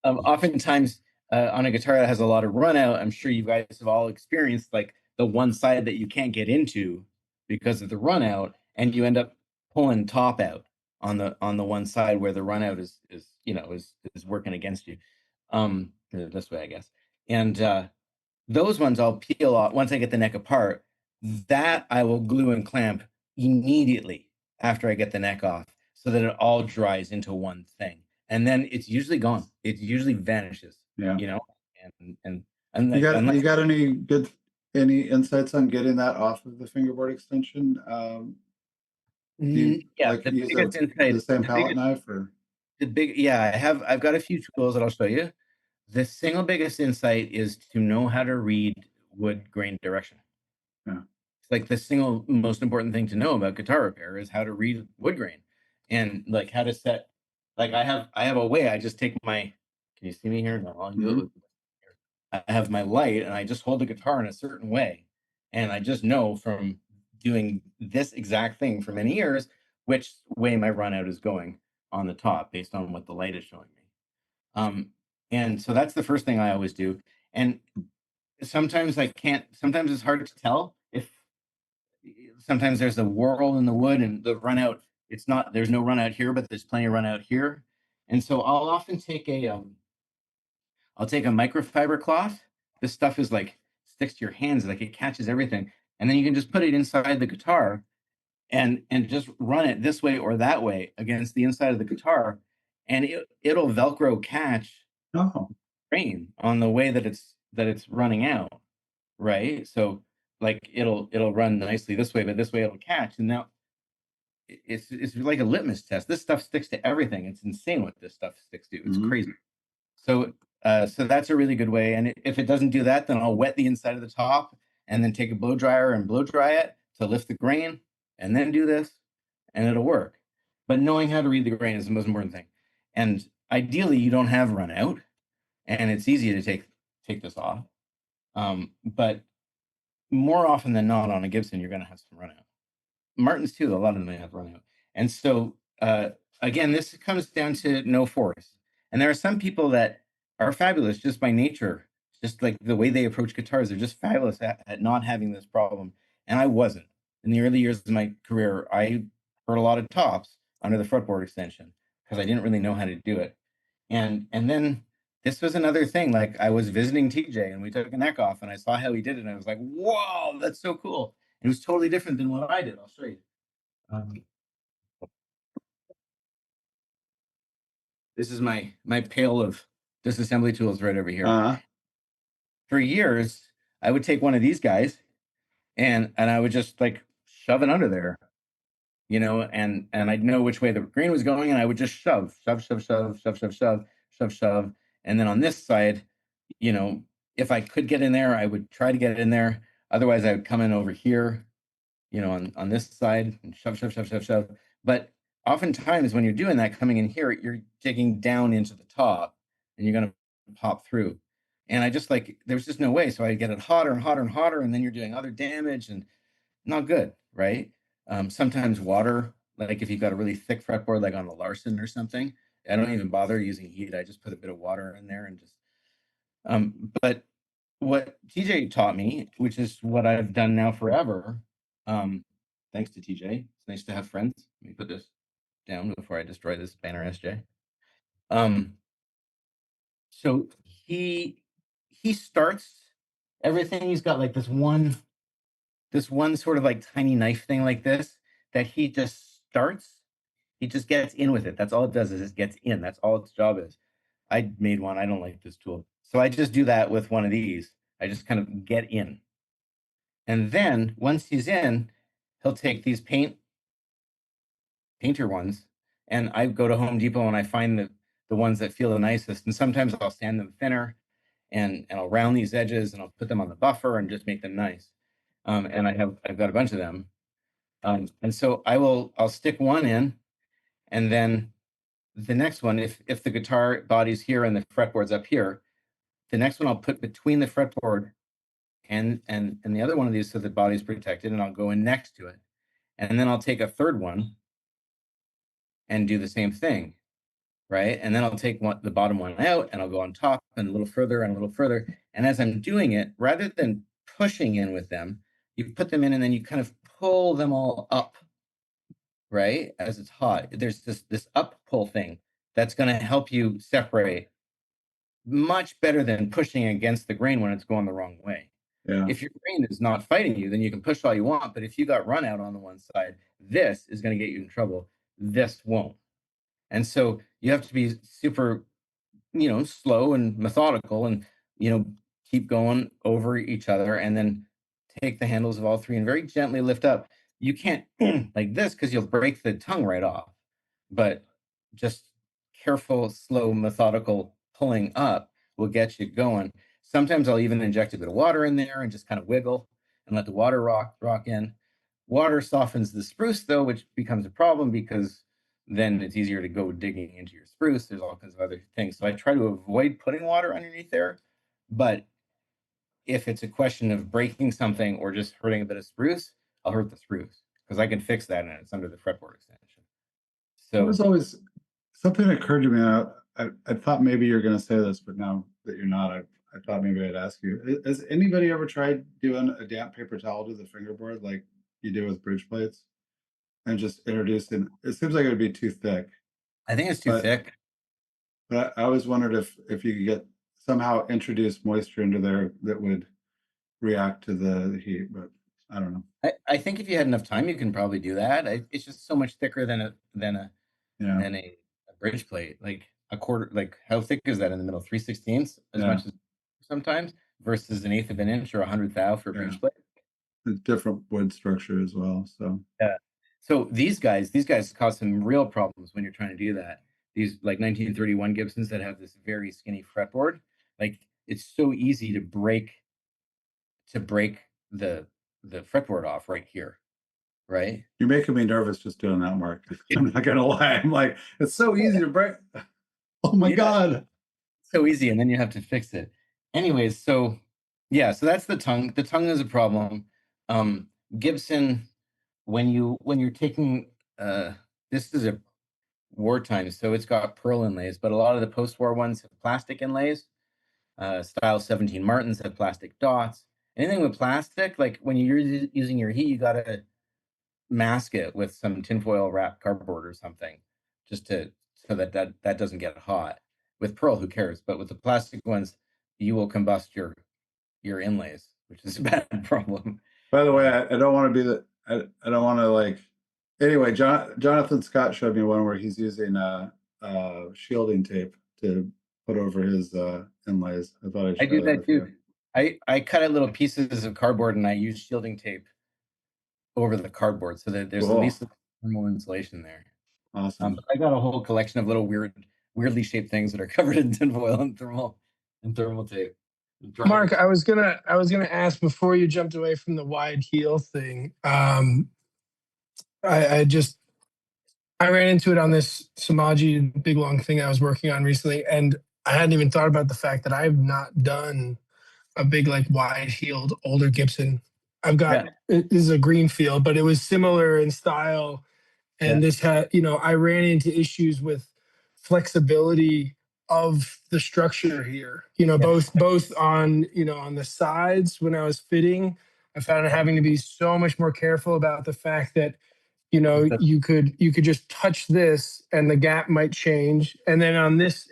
Oftentimes on a guitar that has a lot of run out, I'm sure you guys have all experienced like the one side that you can't get into because of the run out, and you end up pulling top out on the one side where the run out is working against you. This way, I guess. And those ones I'll peel off once I get the neck apart. That I will glue and clamp immediately after I get the neck off, so that it all dries into one thing, and then it's usually gone. It usually vanishes. Yeah. And you got any insights on getting that off of the fingerboard extension? The biggest insight, the same palette knife, or I've got a few tools that I'll show you. The single biggest insight is to know how to read wood grain direction. Yeah. like the single most important thing to know about guitar repair is how to read wood grain, and like how to set. Like I have a way. I just take my. Can you see me here? No, I'll do it with. I have my light, and I just hold the guitar in a certain way, and I just know from doing this exact thing for many years which way my run out is going on the top based on what the light is showing me. And so that's the first thing I always do. And sometimes I can't. Sometimes it's hard to tell if. Sometimes there's a whorl in the wood, and the run out. It's not. There's no run out here, but there's plenty of run out here. And so I'll often take I'll take a microfiber cloth. This stuff is like sticks to your hands, like it catches everything, and then you can just put it inside the guitar, and just run it this way or that way against the inside of the guitar, and it'll Velcro catch Oh, grain on the way that it's running out, right? So like it'll run nicely this way, but this way it'll catch, and now it's like a litmus test. This stuff sticks to everything. It's insane what this stuff sticks to. It's crazy. So so that's a really good way. And if it doesn't do that, then I'll wet the inside of the top and then take a blow dryer and blow dry it to lift the grain, and then do this, and it'll work. But knowing how to read the grain is the most important thing. And ideally, you don't have run out, and it's easy to take this off. But more often than not, on a Gibson, you're going to have some run out. Martins too, a lot of them have run out. And so again, this comes down to no force. And there are some people that are fabulous just by nature, just like the way they approach guitars. They're just fabulous at not having this problem. And I wasn't. In the early years of my career, I heard a lot of tops under the fretboard extension because I didn't really know how to do it. And then this was another thing. Like I was visiting TJ, and we took a neck off, and I saw how he did it, and I was like, "Whoa, that's so cool!" It was totally different than what I did. I'll show you. This is my pail of disassembly tools right over here. For years, I would take one of these guys, and I would just like shove it under there, and I'd know which way the grain was going, and I would just shove, shove, shove, shove, shove, shove, shove, shove, shove, and then on this side, if I could get in there, I would try to get it in there. Otherwise, I would come in over here, on this side, and shove, shove, shove, shove, shove. But oftentimes when you're doing that, coming in here, you're digging down into the top, and you're going to pop through. And I just there was just no way. So I get it hotter and hotter and hotter, and then you're doing other damage, and not good, right? Sometimes water, like if you've got a really thick fretboard, like on a Larson or something, I don't even bother using heat. I just put a bit of water in there and just, but what TJ taught me, which is what I've done now forever, thanks to TJ. It's nice to have friends. Let me put this down before I destroy this banner SJ. So he starts everything. He's got like this one sort of like tiny knife thing like this that he just starts. He just gets in with it. That's all it does, is it gets in. That's all its job is. I made one. I don't like this tool. So I just do that with one of these. I just kind of get in. And then once he's in, he'll take these painter ones, and I go to Home Depot and I find the ones that feel the nicest. And sometimes I'll sand them thinner, and I'll round these edges, and I'll put them on the buffer and just make them nice. And I've got a bunch of them. And so I'll stick one in, and then the next one, if the guitar body's here and the fretboard's up here, the next one I'll put between the fretboard and the other one of these so the body's protected, and I'll go in next to it. And then I'll take a third one and do the same thing, right? And then I'll take the bottom one out, and I'll go on top and a little further and a little further. And as I'm doing it, rather than pushing in with them, you put them in, and then you kind of pull them all up, right? As it's hot, there's this up pull thing that's going to help you separate much better than pushing against the grain when it's going the wrong way. yeah. If your grain is not fighting you, then you can push all you want. But if you got run out on the one side, this is going to get you in trouble. This won't. And so you have to be super, slow and methodical, and, keep going over each other, and then take the handles of all three and very gently lift up. You can't like this, because you'll break the tongue right off. But just careful, slow, methodical pulling up will get you going. Sometimes I'll even inject a bit of water in there and just kind of wiggle. and let the water rock in. Water softens the spruce though, which becomes a problem because then it's easier to go digging into your spruce. There's all kinds of other things. So I try to avoid putting water underneath there. But if it's a question of breaking something or just hurting a bit of spruce, I'll hurt the spruce because I can fix that and it's under the fretboard extension. It was So always something that occurred to me. I thought maybe you're going to say this, but now that you're not, I thought maybe I'd ask you. Has anybody ever tried doing a damp paper towel to the fingerboard like you do with bridge plates and just introducing? It seems like it would be too thick. I think it's too thick. But I always wondered if you could get somehow introduce moisture into there that would react to the heat, but I don't know. I think if you had enough time, you can probably do that. It's just so much thicker than a bridge plate. Like a quarter, like how thick is that in the middle? 3/16 as much as sometimes versus an 1/8 of an inch or 100 thou for a bridge plate. It's different wood structure as well. So yeah. So these guys cause some real problems when you're trying to do that. These like 1931 Gibsons that have this very skinny fretboard, like it's so easy to break the fretboard off right here, right? You're making me nervous just doing that, Mark. I'm not gonna lie. I'm like, it's so easy to break. Oh my God. So easy, and then you have to fix it. Anyways, so yeah, so that's the tongue. The tongue is a problem. Gibson, when you're taking this is a wartime, so it's got pearl inlays, but a lot of the post-war ones have plastic inlays. Style 17 Martins have plastic dots. Anything with plastic, like when you're using your heat, you gotta mask it with some tinfoil wrapped cardboard or something, just so that doesn't get hot. With pearl, who cares? But with the plastic ones, you will combust your inlays, which is a bad problem. By the way, I don't want to be I don't want to like. Anyway, Jonathan Scott showed me one where he's using shielding tape to put over his inlays. I thought I'd I do share that with too. you. I cut out little pieces of cardboard and I use shielding tape over the cardboard so that there's at least a thermal insulation there. Awesome. But I got a whole collection of little weirdly shaped things that are covered in tinfoil and thermal tape. Mark, I was gonna ask before you jumped away from the wide heel thing. I ran into it on this Samaji big long thing I was working on recently, and I hadn't even thought about the fact that I've not done a big like wide heeled older Gibson. I've got this is a Greenfield, but it was similar in style, and this had I ran into issues with flexibility of the structure here. Both on on the sides when I was fitting. I found having to be so much more careful about the fact that you could just touch this and the gap might change, and then on this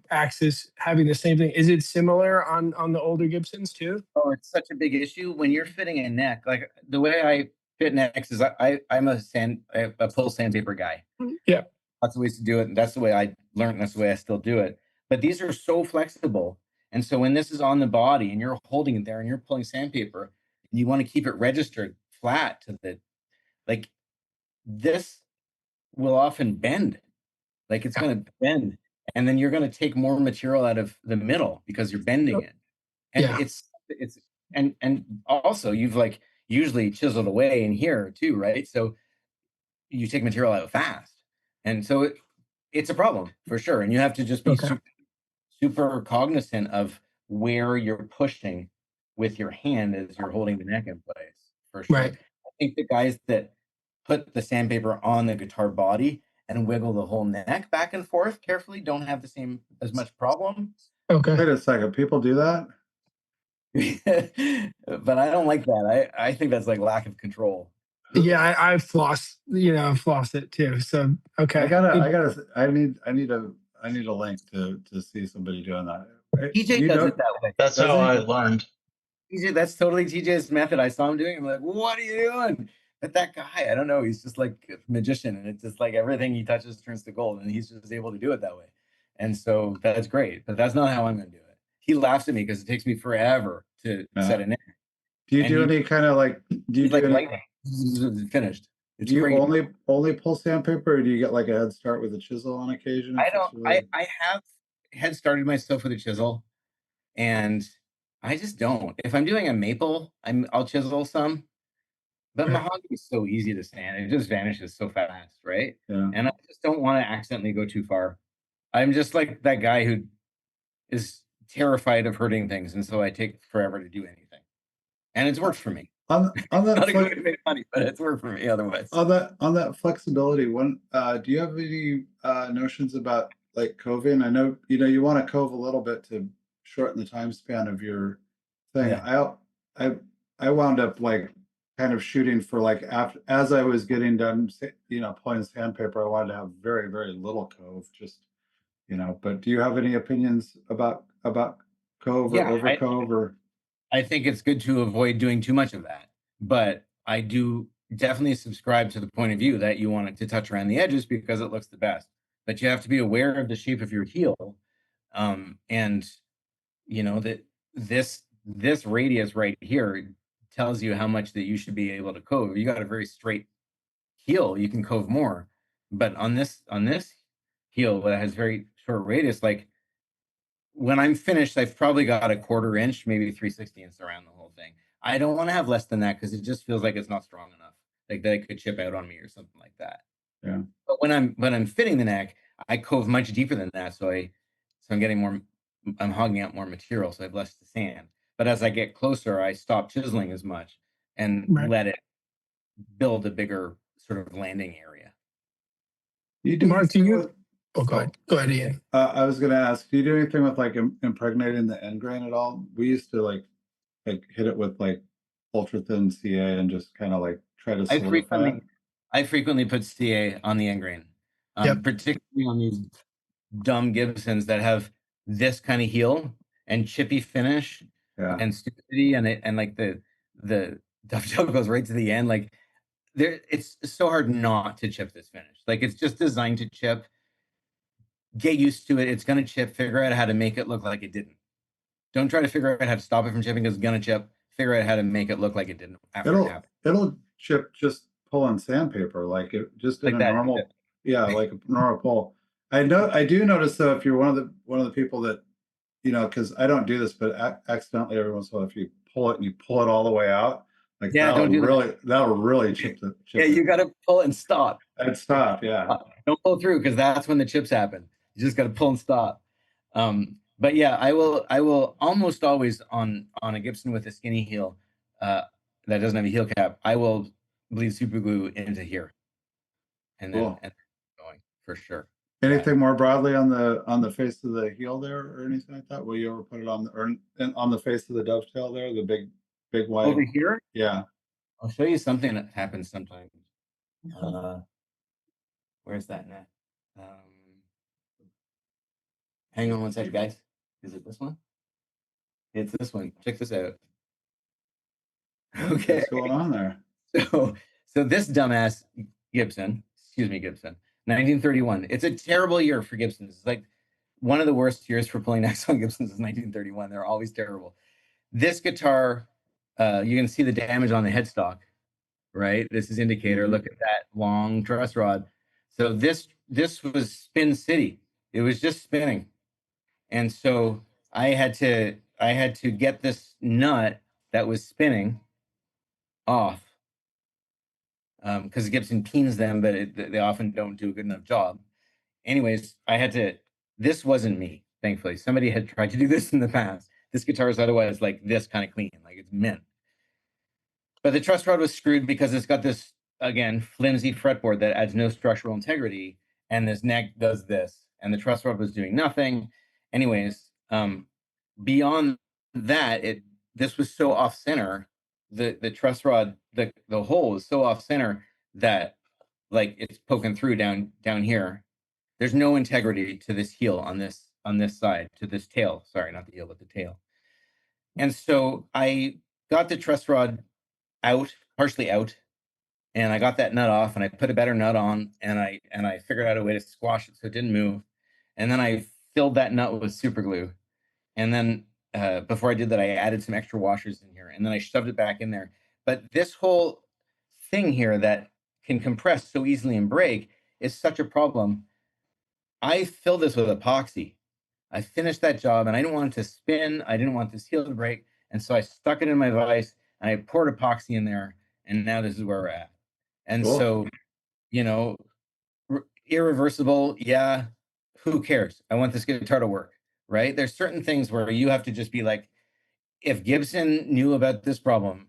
axis having the same thing. Is it similar on the older Gibsons too? Oh, it's such a big issue when you're fitting a neck. Like the way I fit necks is I'm a pull sandpaper guy. Yeah, lots of ways to do it, and that's the way I learned, and that's the way I still do it. But these are so flexible, and so when this is on the body and you're holding it there and you're pulling sandpaper and you want to keep it registered flat to the like this will often bend. Like it's going to bend, and then you're going to take more material out of the middle because you're bending it. And it's and also you've like usually chiseled away in here too, right? So you take material out fast, and so it's a problem for sure. And you have to just be super cognizant of where you're pushing with your hand as you're holding the neck in place, for sure. Right. I think the guys that put the sandpaper on the guitar body and wiggle the whole neck back and forth carefully don't have the same as much problem. Okay. Wait a second. People do that? But I don't like that. I think that's like lack of control. Yeah, I floss, floss it too. So okay. I need a link to see somebody doing that. TJ does it that way. That's how I learned. TJ, that's totally TJ's method. I saw him doing it. I'm like, what are you doing? But that guy, I don't know. He's just like a magician, and it's just like everything he touches turns to gold, and he's just able to do it that way. And so that's great. But that's not how I'm going to do it. He laughs at me because it takes me forever to set a neck. Do you do any kind of like? Do you do like any, lightning? Finished. It's do you great. only pull sandpaper, or do you get like a head start with a chisel on occasion? I don't. I have head started myself with a chisel, and I just don't. If I'm doing a maple, I'll chisel some, but Right. mahogany is so easy to sand. It just vanishes so fast, right? Yeah. And I just don't want to accidentally go too far. I'm just like that guy who is terrified of hurting things, and so I take forever to do anything. And it's worked for me. On that Not a good way to make money, but it's worked for me otherwise. on that flexibility, do you have any notions about like coving? I know you want to cove a little bit to shorten the time span of your thing. Yeah. I wound up like kind of shooting for like after as I was getting done, pulling sandpaper, I wanted to have very, very little cove, just but do you have any opinions about cove or Yeah, over cove or I think it's good to avoid doing too much of that. But I do definitely subscribe to the point of view that you want it to touch around the edges because it looks the best. But you have to be aware of the shape of your heel. And that this radius right here tells you how much that you should be able to cove. You got a very straight heel, you can cove more. But on this heel that has very short radius, like when I'm finished, I've probably got a 1/4 inch, maybe 3/16 around the whole thing. I don't want to have less than that because it just feels like it's not strong enough, like that it could chip out on me or something like that. yeah. But when I'm fitting the neck, I cove much deeper than that, so I'm getting more, I'm hogging out more material, so I have less to sand. But as I get closer, I stop chiseling as much and Right. let it build a bigger sort of landing area. You do Mark, do anything you? with Oh, go ahead. Go ahead, Ian. I was gonna ask, do you do anything with like impregnating the end grain at all? We used to like hit it with like ultra thin CA and just kind of like try to solidify it. I frequently put CA on the end grain, Yep. particularly on these dumb Gibsons that have this kind of heel and chippy finish Yeah. and stupidity, and like the dovetail goes right to the end. Like it's so hard not to chip this finish. Like it's just designed to chip. Get used to it. It's gonna chip. Figure out how to make it look like it didn't. Don't try to figure out how to stop it from chipping because it's gonna chip. Figure out how to make it look like it didn't after it happened. It'll chip just pulling sandpaper, like it just in Like a that. normal, yeah, like a normal pull. I do notice though, if you're one of the people that, because I don't do this, but accidentally every once in a while, if you pull it and you pull it all the way out, like Yeah, don't do that. that'll really chip Yeah, you gotta pull and stop. and stop, yeah. Don't pull through because that's when the chips happen. You just gotta pull and stop. But yeah, I will almost always on a Gibson with a skinny heel that doesn't have a heel cap, I will bleed super glue into here. And then Cool. and going for sure. Anything more broadly on the face of the heel there or anything like that? Will you ever put it on on the face of the dovetail there, the big wide? Over here? Yeah. I'll show you something that happens sometimes. Where's that net? Hang on one second, guys. Is it this one? It's this one. Check this out. Okay. What's going on there? So this dumbass Gibson, 1931. It's a terrible year for Gibsons. It's like one of the worst years for pulling necks on Gibsons is 1931. They're always terrible. This guitar, you can see the damage on the headstock, right? This is indicator. Look at that long truss rod. So this was Spin City. It was just spinning. And so I had to get this nut that was spinning off because Gibson peens them, but they often don't do a good enough job. Anyways, this wasn't me, thankfully. Somebody had tried to do this in the past. This guitar is otherwise like this kind of clean, like it's mint. But the truss rod was screwed because it's got this, again, flimsy fretboard that adds no structural integrity, and this neck does this, and the truss rod was doing nothing. Anyways, beyond that, this was so off center. The truss rod, the hole is so off center that like it's poking through down here. There's no integrity to this heel on this side, to this tail. Sorry, not the heel, but the tail. And so I got the truss rod out, partially out, and I got that nut off, and I put a better nut on, and I figured out a way to squash it so it didn't move. And then I filled that nut with super glue. And then before I did that, I added some extra washers in here, and then I shoved it back in there. But this whole thing here that can compress so easily and break is such a problem. I filled this with epoxy. I finished that job, and I didn't want it to spin. I didn't want this heel to break. And so I stuck it in my vise and I poured epoxy in there, and now this is where we're at. And Cool. so, you know, irreversible, yeah, who cares? I want this guitar to work, right? There's certain things where you have to just be like, if Gibson knew about this problem,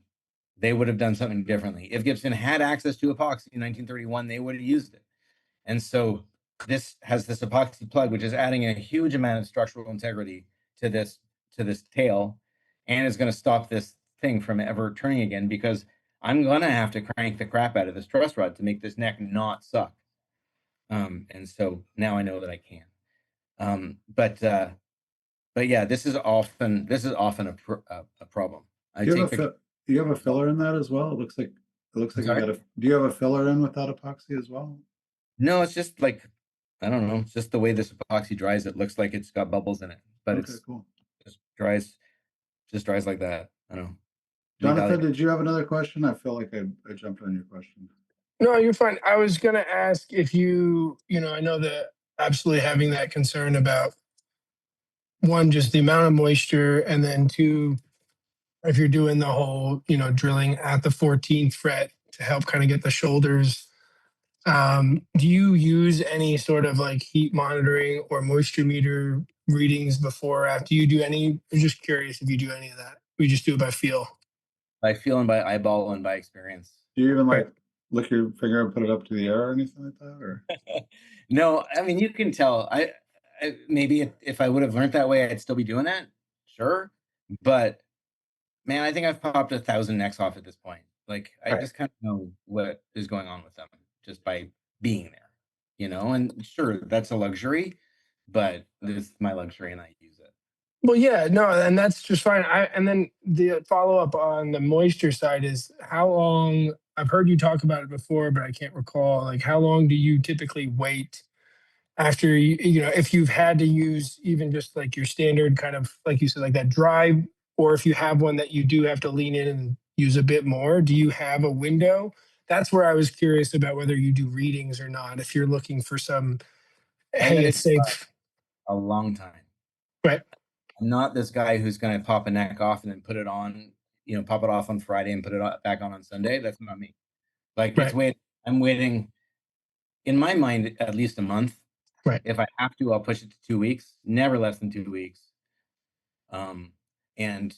they would have done something differently. If Gibson had access to epoxy in 1931, they would have used it. And so this has this epoxy plug, which is adding a huge amount of structural integrity to this tail, and is going to stop this thing from ever turning again, because I'm going to have to crank the crap out of this truss rod to make this neck not suck. And so now I know that I can. But yeah, this is often a problem. I Do you take have the do you have a filler in that as well? It looks like you Sorry? got a. Do you have a filler in with that epoxy as well? No, it's just like, I don't know, it's just the way this epoxy dries. It looks like it's got bubbles in it, but Okay, it's cool. just dries like that. I don't know. Jonathan, did you have another question? I feel like I jumped on your question. No, you're fine. I was gonna ask if I know that absolutely having that concern about one, just the amount of moisture, and then two, if you're doing the whole, drilling at the 14th fret to help kind of get the shoulders. Do you use any sort of like heat monitoring or moisture meter readings before or after you do any? I'm just curious if you do any of that. We just do it by feel. By feel and by eyeball and by experience. Do you even Right. like lick your finger and put it up to the air or anything like that? Or No, I mean, you can tell. I maybe if I would have learned that way, I'd still be doing that. Sure. But man, I think I've popped 1,000 necks off at this point. Like, I Right. just kind of know what is going on with them just by being there, and sure, that's a luxury, but this is my luxury and I use it. Well, yeah, no, and that's just fine. And then the follow up on the moisture side is how long. I've heard you talk about it before, but I can't recall. Like, how long do you typically wait after if you've had to use even just like your standard kind of, like you said, like that dry, or if you have one that you do have to lean in and use a bit more, do you have a window? That's where I was curious about whether you do readings or not. If you're looking for some, I'm hey, gonna it's safe. a long time. Right. I'm not this guy who's going to pop a neck off and then put it on, pop it off on Friday and put it back on Sunday. That's not me. Like, Right. I'm waiting, in my mind, at least a month. Right. If I have to, I'll push it to 2 weeks, never less than 2 weeks. And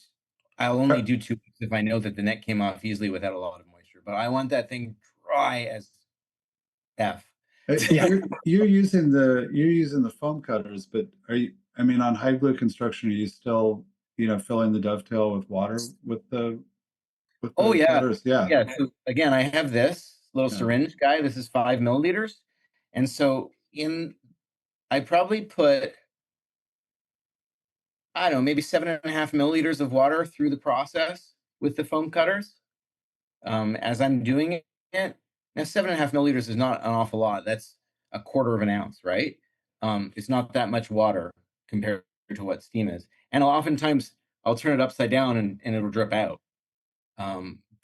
I'll only do 2 weeks if I know that the neck came off easily without a lot of moisture. But I want that thing dry as F. You're using the foam cutters, but I mean, on high glue construction, are you still, filling the dovetail with water with the Oh yeah. cutters? Yeah. Yeah. So again, I have this little Yeah. syringe guy. This is 5 milliliters. And so I probably put, I don't know, maybe 7.5 milliliters of water through the process with the foam cutters. As I'm doing it. Now 7.5 milliliters is not an awful lot. That's a quarter of an ounce, right? It's not that much water compared to what steam is. And oftentimes I'll turn it upside down and it'll drip out.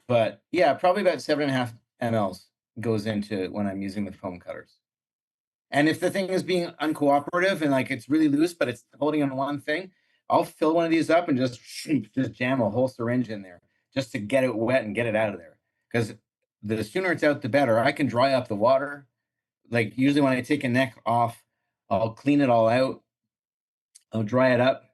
But yeah, probably about 7.5 mLs goes into when I'm using the foam cutters. And if the thing is being uncooperative and like it's really loose, but it's holding on one thing, I'll fill one of these up and just jam a whole syringe in there just to get it wet and get it out of there. Because the sooner it's out, the better. I can dry up the water. Like usually when I take a neck off, I'll clean it all out. I'll dry it up.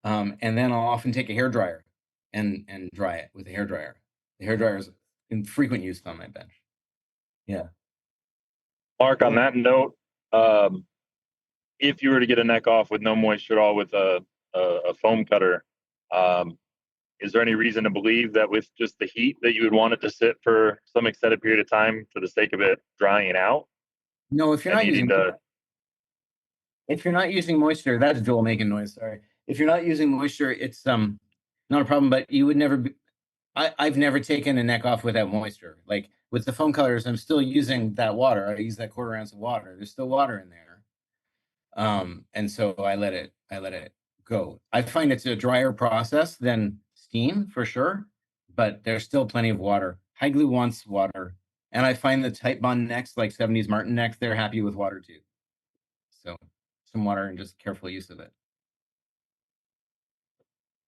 And then I'll often take a hair dryer and dry it with a hair dryer. The hair dryer is in frequent use on my bench. Yeah. Mark, on that note, if you were to get a neck off with no moisture at all with a foam cutter, is there any reason to believe that with just the heat that you would want it to sit for some extended period of time for the sake of it drying out? No, if you're not using moisture, that's Joel making noise. Sorry. If you're not using moisture, it's not a problem. But you would never be. I've never taken a neck off without moisture. Like with the foam colors, I'm still using that water. I use that quarter ounce of water. There's still water in there. And so I let it go. I find it's a drier process than steam for sure, but there's still plenty of water. High glue wants water. And I find the tight bond necks, like 70s Martin necks, they're happy with water too. So some water and just careful use of it.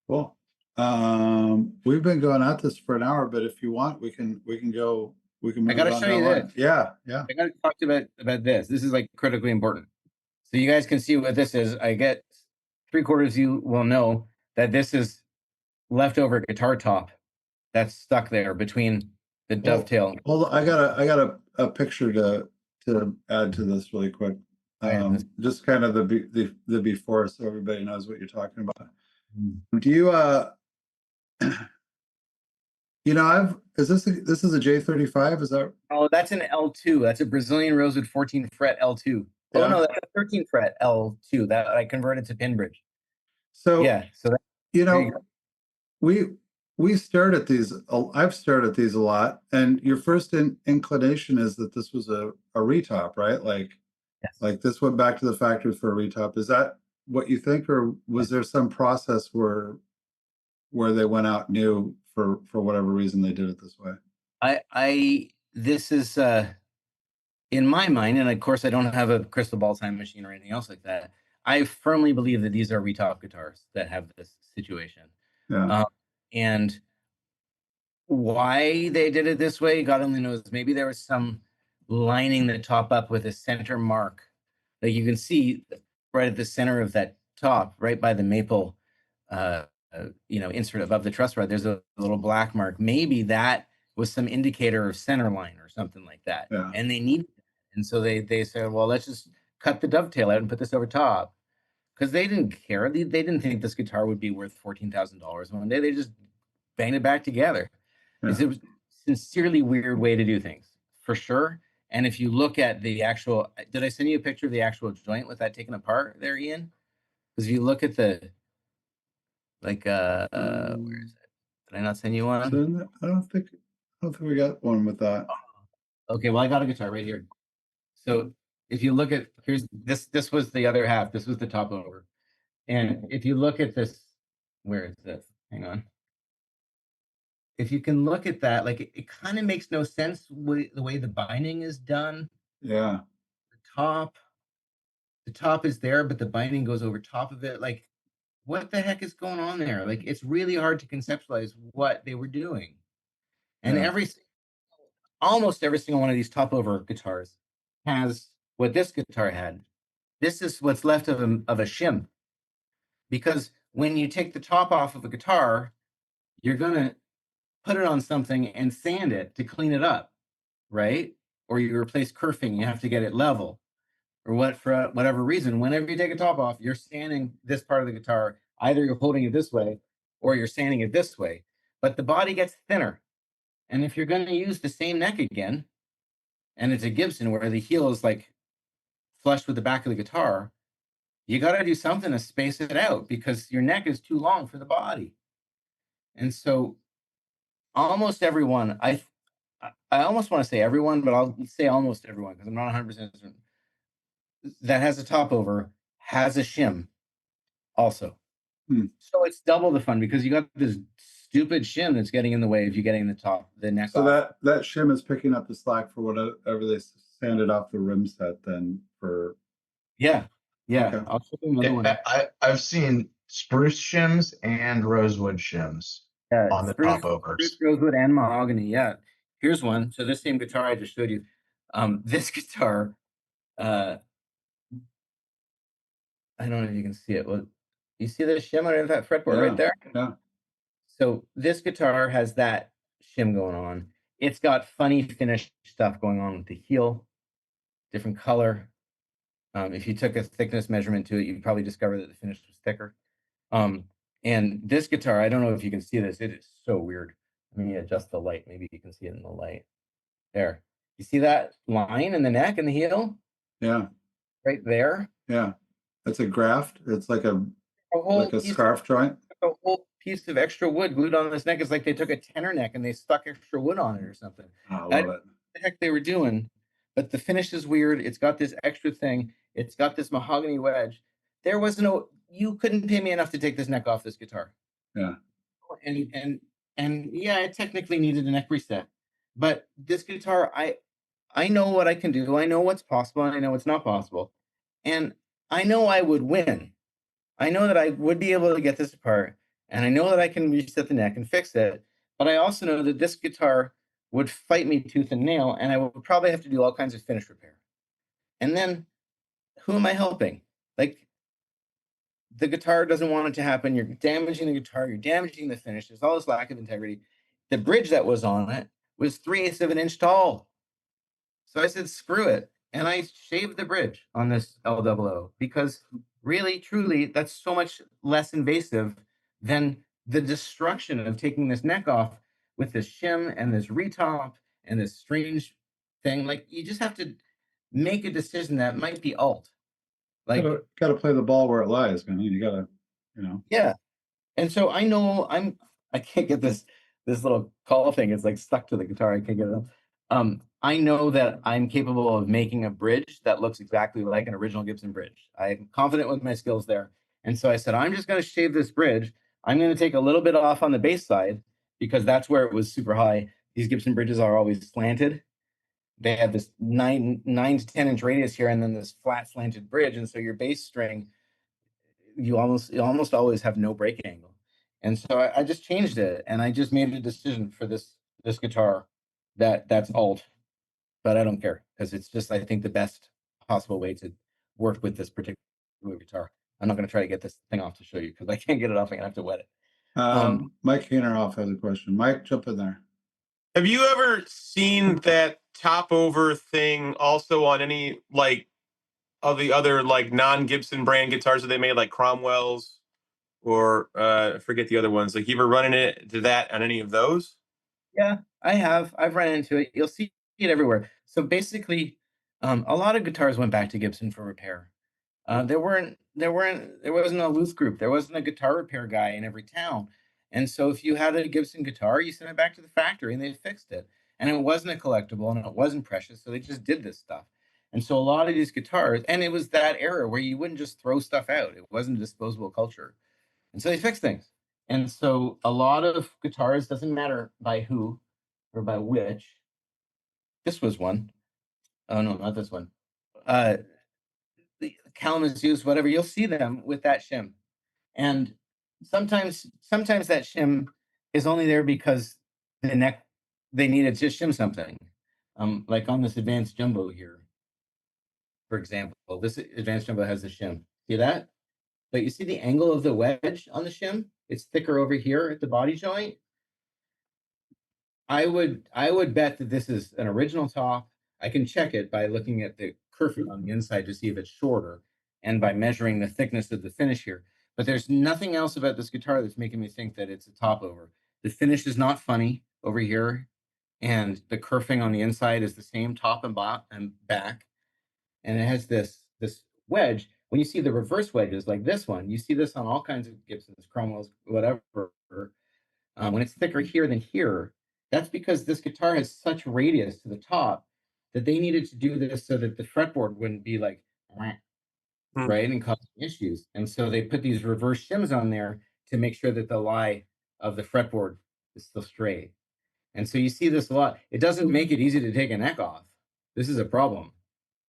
Cool. We've been going at this for an hour, but if you want, we can go. We can move gotta it on show down you the line. this. Yeah, yeah. I gotta talk about this. This is like critically important. So you guys can see what this is. I get 3/4 you will know that this is leftover guitar top that's stuck there between the Well, dovetail. hold on, I got a picture to add to this really quick. Just kind of the before, so everybody knows what you're talking about. Do you you know, this is a J35? Is that? Oh, that's an L2. That's a Brazilian rosewood 14 fret L2. Oh Yeah. no, that's a 13 fret L2 that I converted to pin bridge. So Yeah, so that, you there you know, go. we start at these. I've started these a lot, and your first inclination is that this was a retop, right? Yes. Like this went back to the factory for a retop. Is that what you think, or was there some process where they went out new for whatever reason they did it this way? This is in my mind, and of course I don't have a crystal ball time machine or anything else like that. I firmly believe that these are retop guitars that have this situation. Yeah. And why they did it this way, God only knows. Maybe there was some lining the top up with a center mark that you can see right at the center of that top, right by the maple, insert above the truss rod. There's a little black mark. Maybe that was some indicator of center line or something like that. Yeah. And they need, and so they said, well, let's just cut the dovetail out and put this over top, because they didn't care. They didn't think this guitar would be worth $14,000 one day. They just banged it back together. Yeah. It was a sincerely weird way to do things, for sure. And if you look at the actual, did I send you a picture of the actual joint with that taken apart there, Ian? Because if you look at the, like, where is it? Did I not send you one? So I don't think we got one with that. Okay, well, I got a guitar right here. So if you look at, here's this was the other half. This was the top over. And if you look at this, where is this? Hang on. If you can look at that, like it kind of makes no sense the way the binding is done. Yeah. The top is there, but the binding goes over top of it. Like, what the heck is going on there? Like, it's really hard to conceptualize what they were doing. And Yeah. almost every single one of these top over guitars has what this guitar had. This is what's left of a shim. Because when you take the top off of a guitar, you're gonna put it on something and sand it to clean it up, right? Or you replace kerfing, you have to get it level. Or for whatever reason, whenever you take a top off, you're sanding this part of the guitar. Either you're holding it this way or you're sanding it this way, but the body gets thinner. And if you're going to use the same neck again, and it's a Gibson where the heel is like flush with the back of the guitar, you got to do something to space it out because your neck is too long for the body. And so almost everyone, I almost want to say everyone, but I'll say almost everyone because I'm not 100% certain, that has a top over has a shim also. So it's double the fun because you got this stupid shim that's getting in the way of you getting the neck So off. that shim is picking up the slack for whatever they sanded off the rim set then for. Yeah. Okay. I'll show you another one. I've seen spruce shims and rosewood shims on the top overs. Spruce, rosewood, and mahogany. Yeah. Here's one. So this same guitar I just showed you. This guitar, I don't know if you can see it. Well, you see the shim under that fretboard right there? Yeah. So this guitar has that shim going on. It's got funny finish stuff going on with the heel, different color. If you took a thickness measurement to it, you'd probably discover that the finish was thicker. And this guitar, I don't know if you can see this. It is so weird. Let me adjust the light. Maybe you can see it in the light. There. You see that line in the neck and the heel? Yeah. Right there? Yeah. It's a graft. It's like a piece scarf joint. A whole piece of extra wood glued on this neck. It's like they took a tenor neck and they stuck extra wood on it or something. I love I it. don't know what the heck they were doing, but the finish is weird. It's got this extra thing. It's got this mahogany wedge. There was you couldn't pay me enough to take this neck off this guitar. Yeah. And yeah, it technically needed a neck reset, but this guitar, I know what I can do. I know what's possible. And I know what's not possible. And I know I would win. I know that I would be able to get this apart And I know that I can reset the neck and fix it, but I also know that this guitar would fight me tooth and nail, and I would probably have to do all kinds of finish repair. And then who am I helping? Like, the guitar doesn't want it to happen. You're damaging the guitar. You're damaging the finish. There's all this lack of integrity. The bridge that was on it was 3/8 of an inch tall. So I said, screw it. And I shaved the bridge on this L00 because really, truly, that's so much less invasive than the destruction of taking this neck off with this shim and this retop and this strange thing. Like, you just have to make a decision that might be alt. Like, gotta play the ball where it lies, man. You gotta, yeah. And so I know I can't get this little call thing. It's like stuck to the guitar. I can't get it up. I know that I'm capable of making a bridge that looks exactly like an original Gibson bridge. I'm confident with my skills there. And so I said, I'm just going to shave this bridge. I'm going to take a little bit off on the bass side because that's where it was super high. These Gibson bridges are always slanted. They have this 9 to 10 inch radius here and then this flat slanted bridge. And so your bass string, you almost always have no break angle. And so I just changed it, and I just made a decision for this guitar that's alt, but I don't care because it's just, I think, the best possible way to work with this particular guitar. I'm not going to try to get this thing off to show you because I can't get it off. I'm going to have to wet it. Mike Haneroff has a question. Mike, jump in there. Have you ever seen that topover thing also on any like of the other like non-Gibson brand guitars that they made, like Cromwell's or I forget the other ones? Like, you ever running it to that on any of those? Yeah, I have. I've run into it. You'll see it everywhere. So basically, a lot of guitars went back to Gibson for repair. There wasn't a Luth group. There wasn't a guitar repair guy in every town. And so if you had a Gibson guitar, you sent it back to the factory and they fixed it. And it wasn't a collectible and it wasn't precious. So they just did this stuff. And so a lot of these guitars, and it was that era where you wouldn't just throw stuff out. It wasn't a disposable culture. And so they fixed things. And so a lot of guitars, doesn't matter by who or by which. This was one. Oh no, not this one. The Kalamazoo's, whatever, you'll see them with that shim. And sometimes that shim is only there because the neck, they needed to shim something. Like on this advanced jumbo here, for example, this advanced jumbo has a shim. See that? But you see the angle of the wedge on the shim? It's thicker over here at the body joint. I would bet that this is an original top. I can check it by looking at the kerfing on the inside to see if it's shorter and by measuring the thickness of the finish here. But there's nothing else about this guitar that's making me think that it's a top over. The finish is not funny over here, and the kerfing on the inside is the same top and back. And it has this wedge. When you see the reverse wedges like this one, you see this on all kinds of Gibsons, Cromwells, whatever. When it's thicker here than here, that's because this guitar has such radius to the top that they needed to do this so that the fretboard wouldn't be like, right, and cause issues. And so they put these reverse shims on there to make sure that the lie of the fretboard is still straight. And so you see this a lot. It doesn't make it easy to take a neck off. This is a problem,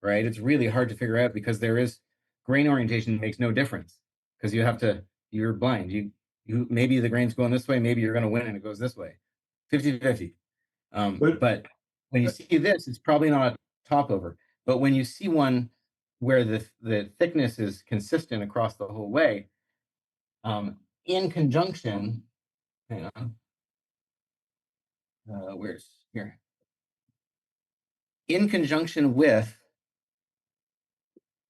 right? It's really hard to figure out because there is grain orientation makes no difference because you're blind. You maybe the grain's going this way, maybe you're going to win and it goes this way. 50-50. But when you see this, it's probably not a top over. But when you see one where the thickness is consistent across the whole way, in conjunction, hang on, where's here? In conjunction with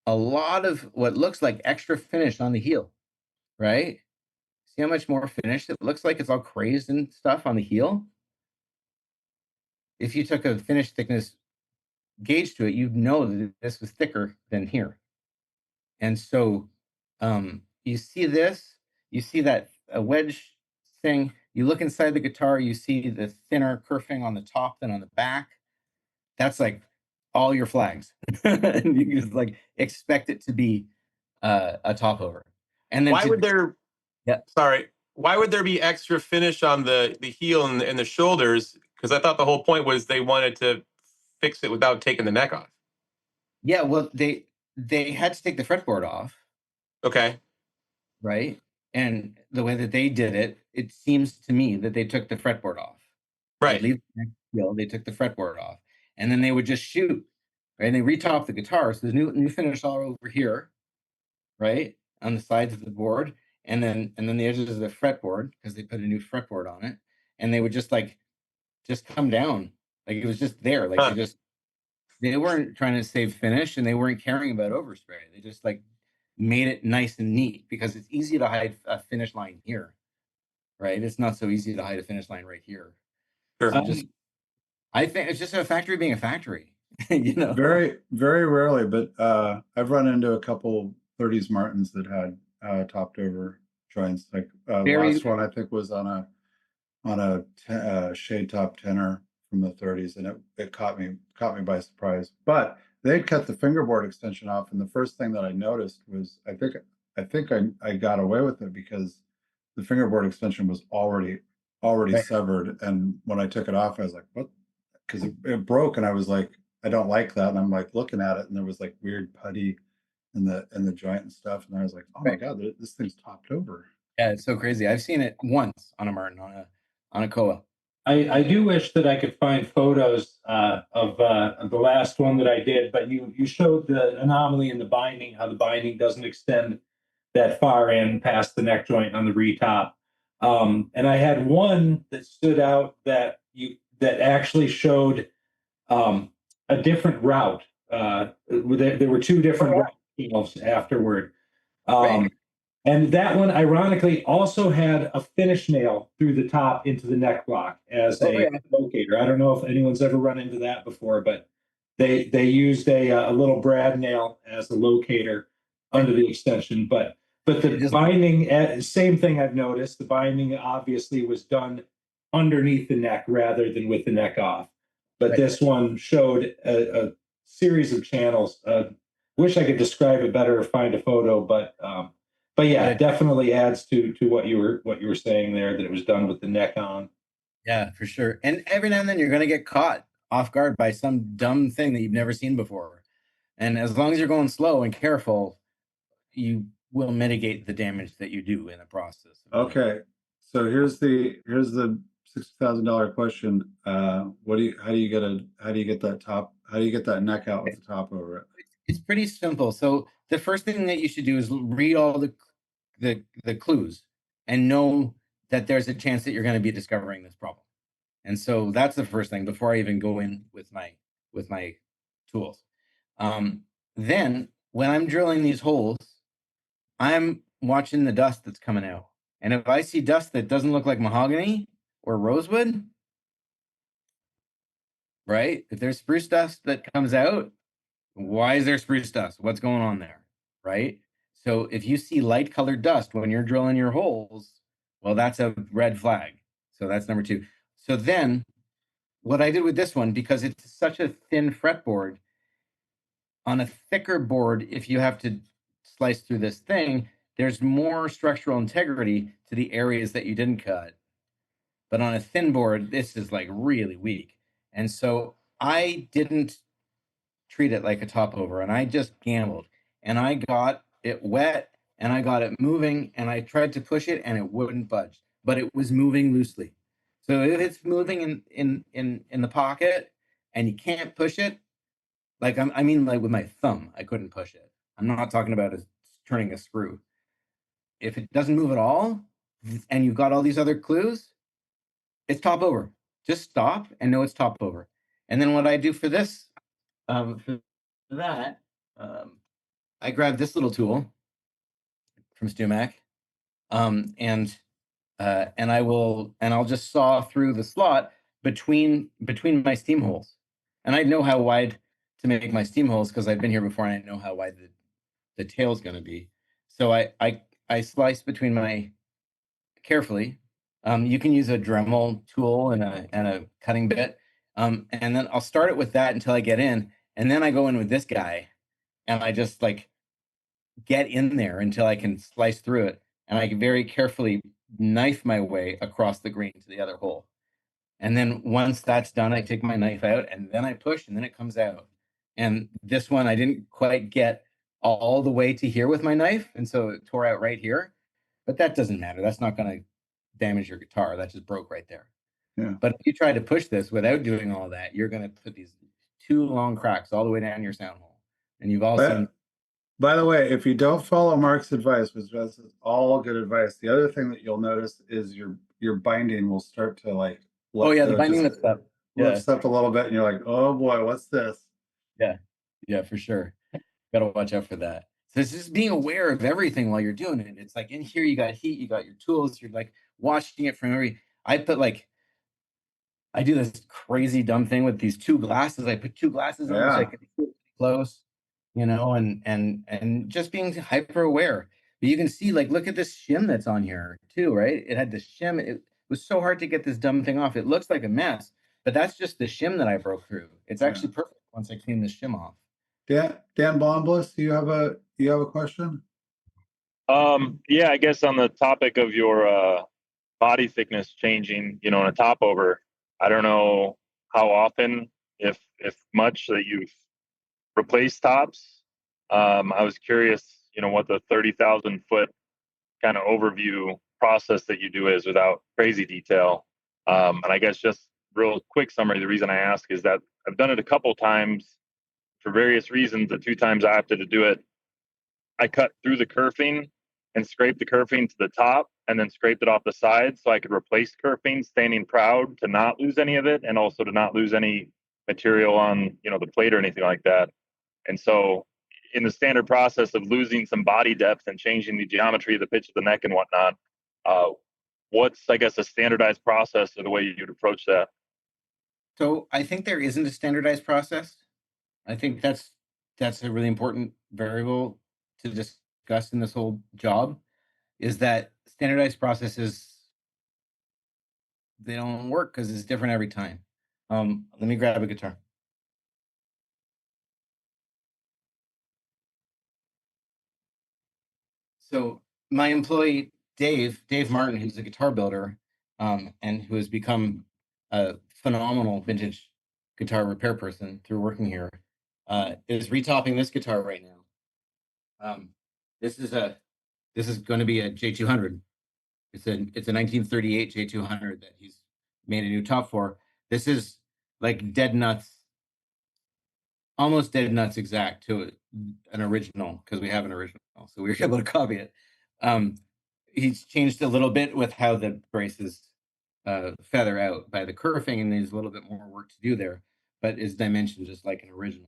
a lot of what looks like extra finish on the heel, right? See how much more finish? It looks like it's all crazed and stuff on the heel. If you took a finish thickness gauge to it, you'd know that this was thicker than here. And so you see this, you see that a wedge thing, you look inside the guitar, you see the thinner kerfing on the top than on the back. That's like all your flags. And you just like expect it to be a top over. And then why would there be extra finish on the heel and the shoulders? Because I thought the whole point was they wanted to fix it without taking the neck off. Yeah, well, they had to take the fretboard off. Okay. Right. And the way that they did it, it seems to me that they took the fretboard off. Right. They took the fretboard off, and then they would just shoot, right? And they retop the guitar, so there's new finish all over here, right, on the sides of the board, and then the edges of the fretboard, because they put a new fretboard on it, and they would just come down, like it was just there, like they weren't trying to save finish, and they weren't caring about overspray. They just like made it nice and neat, because it's easy to hide a finish line here, right? It's not so easy to hide a finish line right here. Sure. So I think it's just a factory being a factory, you know. Very, very rarely, but I've run into a couple 30s Martins that had topped over joints. Like last one I think was on a shade top tenor from the 30s, and it caught me by surprise. But they'd cut the fingerboard extension off, and the first thing that I noticed was I think I got away with it because the fingerboard extension was already Right. severed, and when I took it off, I was like, what? Because it broke, and I was like, I don't like that, and I'm like looking at it, and there was like weird putty in the joint and stuff, and I was like, oh my god, this thing's topped over. Yeah, it's so crazy. I've seen it once on a Martin, on a Koa. I do wish that I could find photos of the last one that I did, but you showed the anomaly in the binding, how the binding doesn't extend that far in past the neck joint on the retop. And I had one that stood out that actually showed a different route. There were two different routes afterward. Right. And that one, ironically, also had a finish nail through the top into the neck block as a locator. I don't know if anyone's ever run into that before, but they used a little brad nail as a locator under the extension. But the binding, same thing I've noticed. The binding obviously was done underneath the neck rather than with the neck off. But this one showed a series of channels. Wish I could describe it better or find a photo, but yeah, it definitely adds to what you were saying there, that it was done with the neck on. Yeah, for sure. And every now and then you're going to get caught off guard by some dumb thing that you've never seen before. And as long as you're going slow and careful, you will mitigate the damage that you do in the process. Okay, so here's the $60,000 question. How do you get that neck out with the top over it? It's pretty simple. So the first thing that you should do is read all the clues and know that there's a chance that you're going to be discovering this problem. And so that's the first thing before I even go in with my tools. Then when I'm drilling these holes, I'm watching the dust that's coming out. And if I see dust that doesn't look like mahogany or rosewood, right? If there's spruce dust that comes out, why is there spruce dust? What's going on there, right? So if you see light colored dust when you're drilling your holes, well, that's a red flag. So that's number two. So then what I did with this one, because it's such a thin fretboard, on a thicker board, if you have to slice through this thing, there's more structural integrity to the areas that you didn't cut. But on a thin board, this is like really weak. And so I didn't treat it like a topover, and I just gambled. And I got it wet, and I got it moving, and I tried to push it, and it wouldn't budge, but it was moving loosely. So if it's moving in the pocket and you can't push it, like I mean, like with my thumb, I couldn't push it. I'm not talking about turning a screw. If it doesn't move at all, and you've got all these other clues, it's top over. Just stop and know it's top over. And then what I do for this, for that, I grab this little tool from Stumac, and I'll just saw through the slot between my steam holes. And I know how wide to make my steam holes because I've been here before and I know how wide the tail's going to be. So I slice between my carefully. You can use a Dremel tool and a cutting bit. And then I'll start it with that until I get in. And then I go in with this guy and I just like get in there until I can slice through it. And I can very carefully knife my way across the green to the other hole. And then once that's done, I take my knife out and then I push and then it comes out. And this one, I didn't quite get all the way to here with my knife. And so it tore out right here. but that doesn't matter. That's not going to damage your guitar. That just broke right there. Yeah. But if you try to push this without doing all that, you're going to put these 2 long cracks all the way down your sound hole. And you've all seen. By the way, if you don't follow Mark's advice, which is all good advice, the other thing that you'll notice is your binding will start to like Oh yeah, the binding just lifts up. lifts up a little bit, and you're like, oh boy, what's this? Yeah, for sure. Got to watch out for that. So it's just being aware of everything while you're doing it. It's like in here you got heat, you got your tools, you're like watching it from every. I do this crazy dumb thing with these 2 glasses. I put 2 glasses on so I can see close, and just being hyper aware. But you can see, like, look at this shim that's on here too, right? It had the shim. It was so hard to get this dumb thing off. It looks like a mess, but that's just the shim that I broke through. It's actually perfect once I clean the shim off. Dan Blombliss, do you have a question? Yeah, I guess on the topic of your body thickness changing, in a topover, I don't know how often, if much, that you've replaced tops. I was curious, what the 30,000 foot kind of overview process that you do is without crazy detail. And I guess just real quick summary, the reason I ask is that I've done it a couple times for various reasons. The 2 times I opted to do it, I cut through the kerfing and scraped the kerfing to the top and then scraped it off the side so I could replace kerfing, standing proud to not lose any of it and also to not lose any material on, the plate or anything like that. And so in the standard process of losing some body depth and changing the geometry of the pitch of the neck and whatnot, what's, I guess, a standardized process or the way you'd approach that? So I think there isn't a standardized process. I think that's a really important variable to discuss in this whole job, is that standardized processes, they don't work because it's different every time. Let me grab a guitar. So my employee, Dave Martin, who's a guitar builder, and who has become a phenomenal vintage guitar repair person through working here, is retopping this guitar right now. This is going to be a J200. It's a 1938 J200 that he's made a new top for. This is like dead nuts, almost dead nuts exact to an original, because we have an original, so we were able to copy it. He's changed a little bit with how the braces feather out by the kerfing, and there's a little bit more work to do there, but is dimensioned just like an original.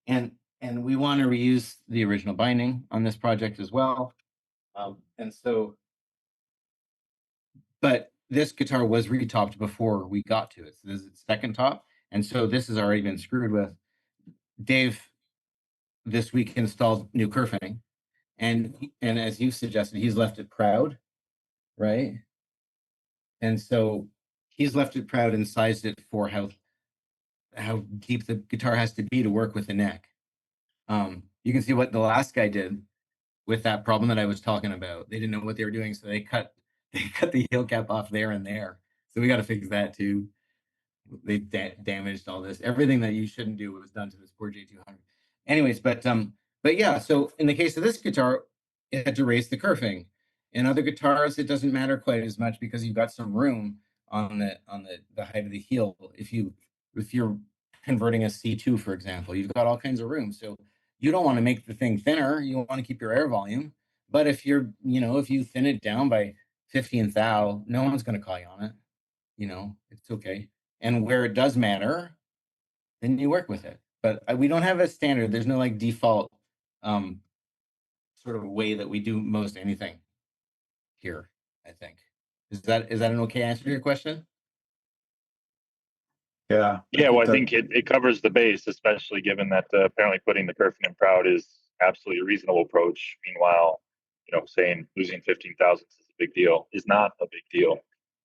And we want to reuse the original binding on this project as well. But this guitar was retopped before we got to it. So this is its second top. And so this has already been screwed with. Dave this week installed new kerfing. And as you suggested, he's left it proud, right? And so he's left it proud and sized it for how deep the guitar has to be to work with the neck. You can see what the last guy did with that problem that I was talking about. They didn't know what they were doing, so they cut the heel cap off there and there. So we got to fix that too. They damaged all this. Everything that you shouldn't do was done to this poor J200. Anyways, but yeah. So in the case of this guitar, it had to raise the kerfing. In other guitars, it doesn't matter quite as much because you've got some room on the height of the heel. If you're converting a C2, for example, you've got all kinds of room. So you don't want to make the thing thinner. You want to keep your air volume. But if if you thin it down by 15 thou, no one's going to call you on it. It's okay. And where it does matter, then you work with it. But we don't have a standard. There's no like default sort of way that we do most anything here, I think. Is that an okay answer to your question? Yeah. Yeah, well, I think it covers the base, especially given that apparently putting the kerfing in proud is absolutely a reasonable approach. Meanwhile, saying losing 15 thousandths is a big deal is not a big deal.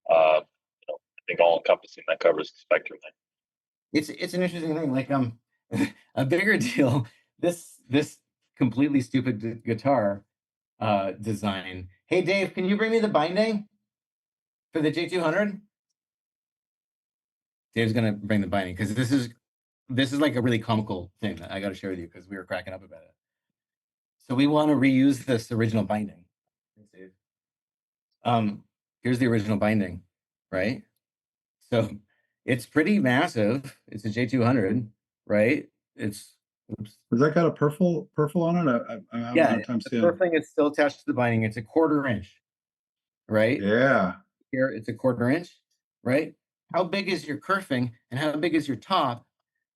I think all encompassing that covers the spectrum. It's an interesting thing. Like a bigger deal. This completely stupid guitar design. Hey Dave, can you bring me the binding for the J200? Dave's gonna bring the binding because this is like a really comical thing that I got to share with you because we were cracking up about it. So we want to reuse this original binding. Thanks, Dave. Here's the original binding, right? So it's pretty massive. It's a J200, right? It's oops. Has that got a purple on it? I'm having a Yeah, hard time the seeing. first thing is still attached to the binding. It's a 1/4 inch, right? Yeah. Here it's a 1/4 inch, right? How big is your kerfing and how big is your top?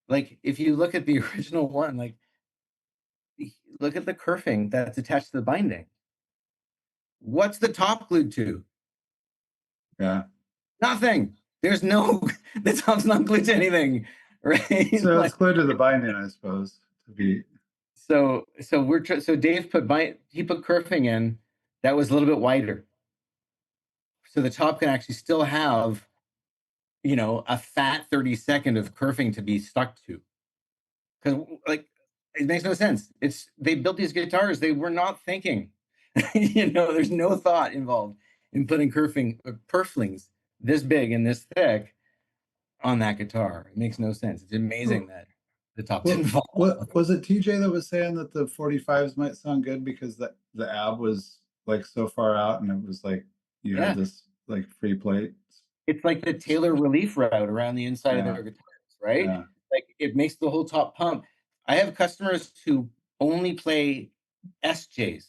Like if you look at the original one, like look at the kerfing that's attached to the binding. What's the top glued to? Yeah. Nothing. There's no, the top's not glued to anything, right? So Like, it's glued to the binding, I suppose, to be. so Dave he put kerfing in that was a little bit wider. So the top can actually still have, you know, a fat 32nd of kerfing to be stuck to. Because like it makes no sense. They built these guitars, they were not thinking. You know, there's no thought involved in putting kerflings this big and this thick on that guitar. It makes no sense. It's amazing that the top didn't fall. What was it, TJ, that was saying that the 45s might sound good because the ab was like so far out and it was like you had this like free plate. It's like the Taylor relief route around the inside of their guitars, right? Yeah. Like it makes the whole top pump. I have customers who only play SJs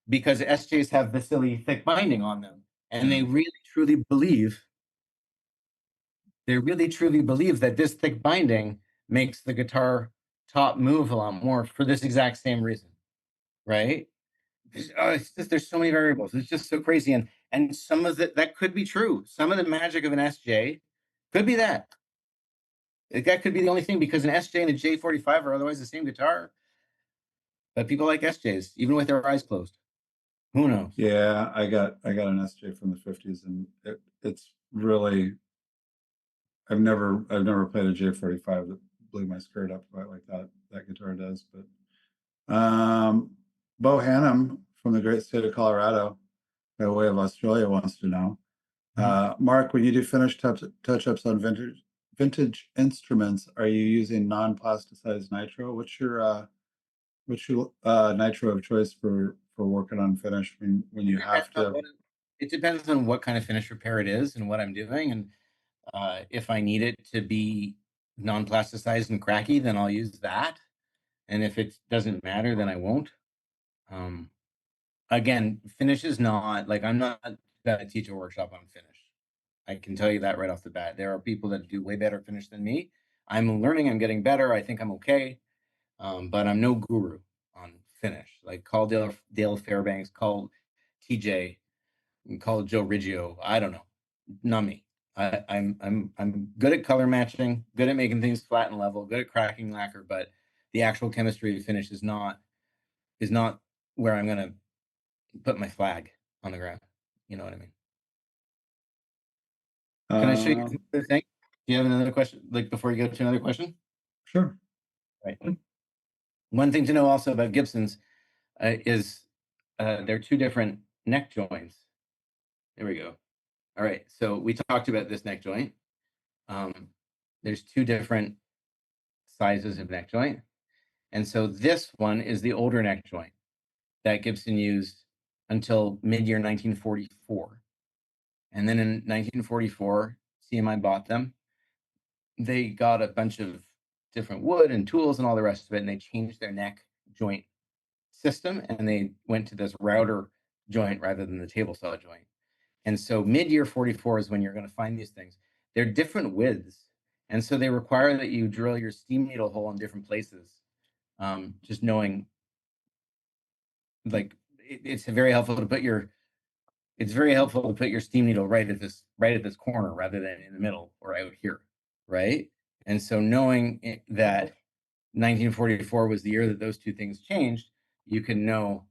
because SJs have the silly thick binding on them. And they really truly believe that this thick binding makes the guitar top move a lot more for this exact same reason, right? It's just, there's so many variables. It's just so crazy, and some of that could be true. Some of the magic of an SJ could be that. That could be the only thing because an SJ and a J45 are otherwise the same guitar. But people like SJs, even with their eyes closed. Who knows? Yeah, I got an SJ from the 50s, and it's really. I've never played a J45 that blew my skirt up quite like that guitar does. But Bo Hannum from the great state of Colorado, by way of Australia, wants to know, Mark, when you do finish touch-ups on vintage instruments, are you using non-plasticized nitro? What's your nitro of choice for working on finish when you have to? It depends on what kind of finish repair it is and what I'm doing, and if I need it to be non-plasticized and cracky, then I'll use that. And if it doesn't matter, then I won't. Again, finish is not like I'm not gonna teach a workshop on finish. I can tell you that right off the bat. There are people that do way better finish than me. I'm learning, I'm getting better. I think I'm okay. But I'm no guru on finish. Like call Dale Fairbanks, call TJ, and call Joe Riggio. I don't know. Not me. I'm good at color matching, good at making things flat and level, good at cracking lacquer, but the actual chemistry of finish is not where I'm gonna put my flag on the ground. You know what I mean? Can I show you another thing? Do you have another question? Like before you go to another question? Sure. Right. One thing to know also about Gibsons is they're two different neck joints. There we go. All right. So we talked about this neck joint. There's two different sizes of neck joint. And so this one is the older neck joint that Gibson used until mid-year 1944. And then in 1944, CMI bought them. They got a bunch of different wood and tools and all the rest of it, and they changed their neck joint system, and they went to this router joint rather than the table saw joint. And so mid-year 44 is when you're going to find these things. They're different widths, and so they require that you drill your steam needle hole in different places. Just knowing, like, it's very helpful to put your steam needle right at this corner rather than in the middle or out here, right? And so knowing that 1944 was the year that those two things changed, you can know,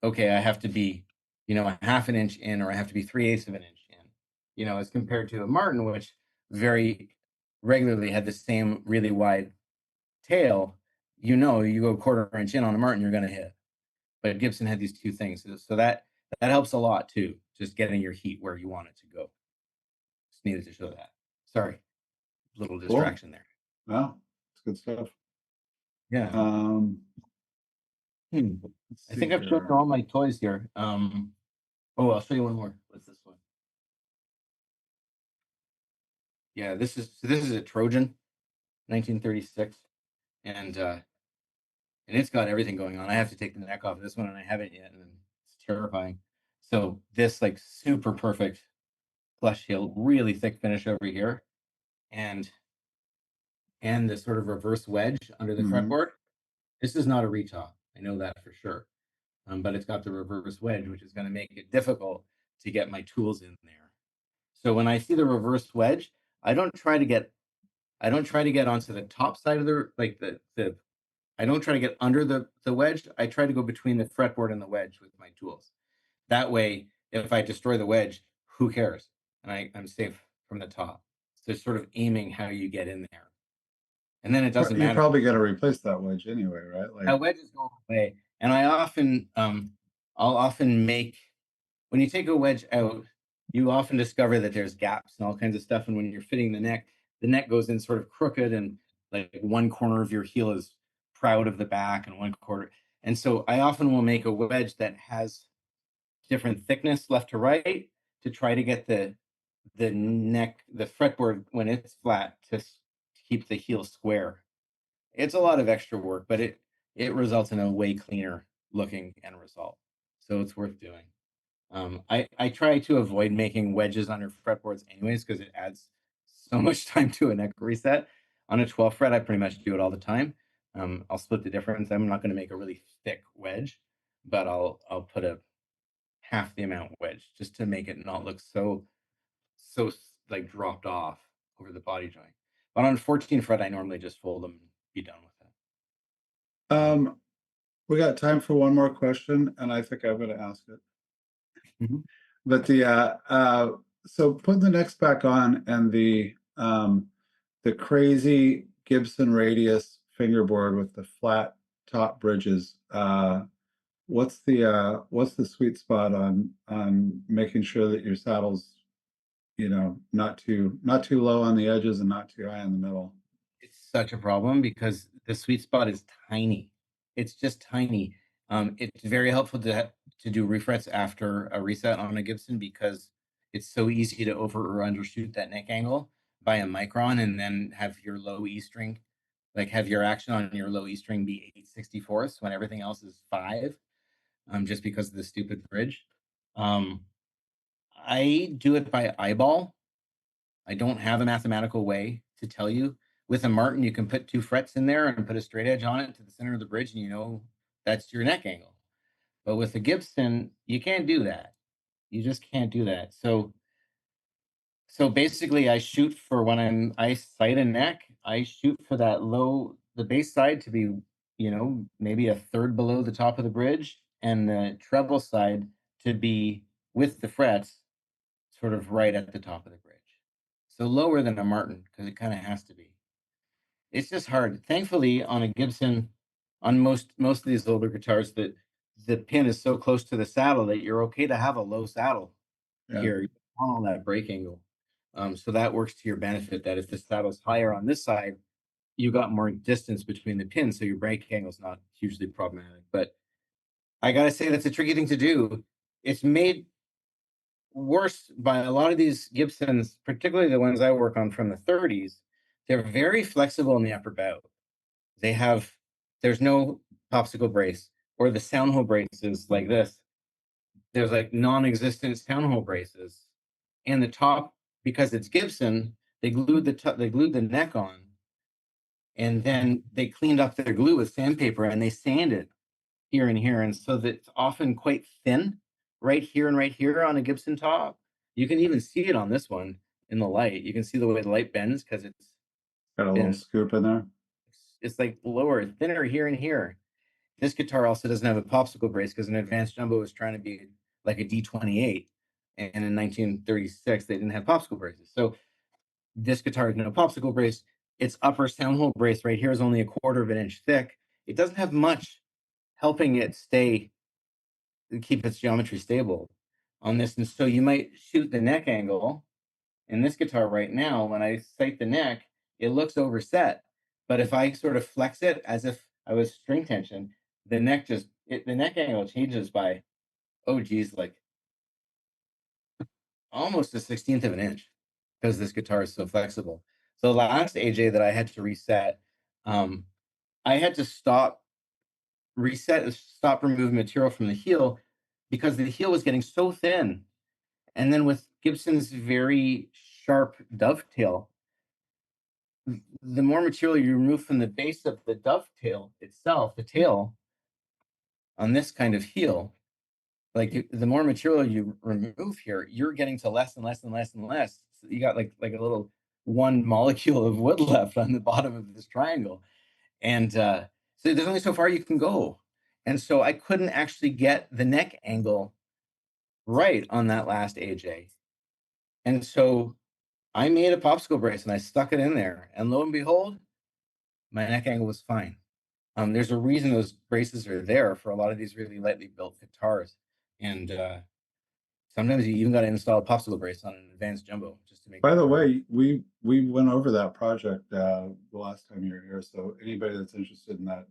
okay, I have to be, you know, a 1/2 inch in, or I have to be 3/8 of an inch in, you know, as compared to a Martin, which very regularly had the same really wide tail. You know, you go 1/4 inch in on a Martin, you're going to hit. But Gibson had these two things, so that helps a lot too. Just getting your heat where you want it to go. Just needed to show that. Sorry, little distraction there. Wow, it's good stuff. Yeah. I I think I've shown all my toys here. Oh, I'll show you one more. What's this one? Yeah, this is a Trojan, 1936, and it's got everything going on. I have to take the neck off of this one, and I haven't yet, and it's terrifying. So this like super perfect flush heel, really thick finish over here, and the sort of reverse wedge under the fretboard. This is not a retop. I know that for sure. But it's got the reverse wedge, which is going to make it difficult to get my tools in there. So when I see the reverse wedge, I don't try to get onto the top side of I don't try to get under the wedge. I try to go between the fretboard and the wedge with my tools. That way, if I destroy the wedge, who cares? And I'm safe from the top. So it's sort of aiming how you get in there. And then it doesn't You're matter. probably going to replace that wedge anyway, right? Like That wedge is going away. And I'll often make, when you take a wedge out, you often discover that there's gaps and all kinds of stuff. And when you're fitting the neck goes in sort of crooked, and like one corner of your heel is proud of the back and one quarter. And so I often will make a wedge that has different thickness left to right to try to get the fretboard when it's flat to keep the heel square. It's a lot of extra work, but it results in a way cleaner looking end result. So it's worth doing. I try to avoid making wedges under fretboards anyways, because it adds so much time to a neck reset. On a 12th fret, I pretty much do it all the time. I'll split the difference. I'm not going to make a really thick wedge, but I'll put a half the amount wedge just to make it not look so like dropped off over the body joint. But on 14th fret, I normally just fold them and be done with it. we got time for one more question, and I think I'm going to ask it. But so putting the necks back on, and the crazy Gibson radius fingerboard with the flat top bridges, what's the sweet spot on making sure that your saddle's, not too low on the edges and not too high in the middle? It's such a problem because the sweet spot is tiny. It's just tiny. It's very helpful to do refrets after a reset on a Gibson, because it's so easy to over or undershoot that neck angle by a micron, and then have your low E string, like have your action on your low E string be 8/64 when everything else is 5, just because of the stupid bridge. I do it by eyeball. I don't have a mathematical way to tell you. With a Martin, you can put 2 frets in there and put a straight edge on it to the center of the bridge, and that's your neck angle. But with a Gibson, you can't do that. You just can't do that. So basically, I shoot for when I sight a neck, I shoot for that the base side to be, maybe a third below the top of the bridge, and the treble side to be with the frets sort of right at the top of the bridge. So lower than a Martin, because it kind of has to be. It's just hard. Thankfully, on a Gibson, on most of these older guitars, that the pin is so close to the saddle that you're okay to have a low saddle here on that break angle. So that works to your benefit, that if the saddle's higher on this side, you got more distance between the pins, so your break angle is not hugely problematic. But I gotta say, that's a tricky thing to do. It's made worse by a lot of these Gibsons, particularly the ones I work on from the 30s. They're very flexible in the upper bow. There's no popsicle brace, or the sound hole braces like this. There's like non-existent sound hole braces. And the top, because it's Gibson, they glued the neck on, and then they cleaned up their glue with sandpaper, and they sanded here and here, and so that it's often quite thin right here and right here on a Gibson top. You can even see it on this one in the light. You can see the way the light bends because it's Got a little scoop in there. It's like thinner here and here. This guitar also doesn't have a popsicle brace because an advanced jumbo was trying to be like a D28, and in 1936 they didn't have popsicle braces. So this guitar has no popsicle brace. Its upper sound hole brace right here is only 1/4 of an inch thick. It doesn't have much helping it keep its geometry stable on this. And so you might shoot the neck angle in this guitar right now. When I sight the neck, it looks overset. But if I sort of flex it as if I was string tension, the neck angle changes by, oh geez, like almost a 16th of an inch because this guitar is so flexible. So the last AJ that I had to reset, I had to stop removing material from the heel because the heel was getting so thin. And then with Gibson's very sharp dovetail, the more material you remove from the base of the dovetail itself, the tail on this kind of heel, like the more material you remove here, you're getting to less and less and less and less. So you got like a little one molecule of wood left on the bottom of this triangle. And so there's only so far you can go. And so I couldn't actually get the neck angle right on that last AJ. And so I made a popsicle brace and I stuck it in there. And lo and behold, my neck angle was fine. There's a reason those braces are there for a lot of these really lightly built guitars. And sometimes you even got to install a popsicle brace on an advanced jumbo just to make. By the way, we went over that project the last time you were here. So anybody that's interested in that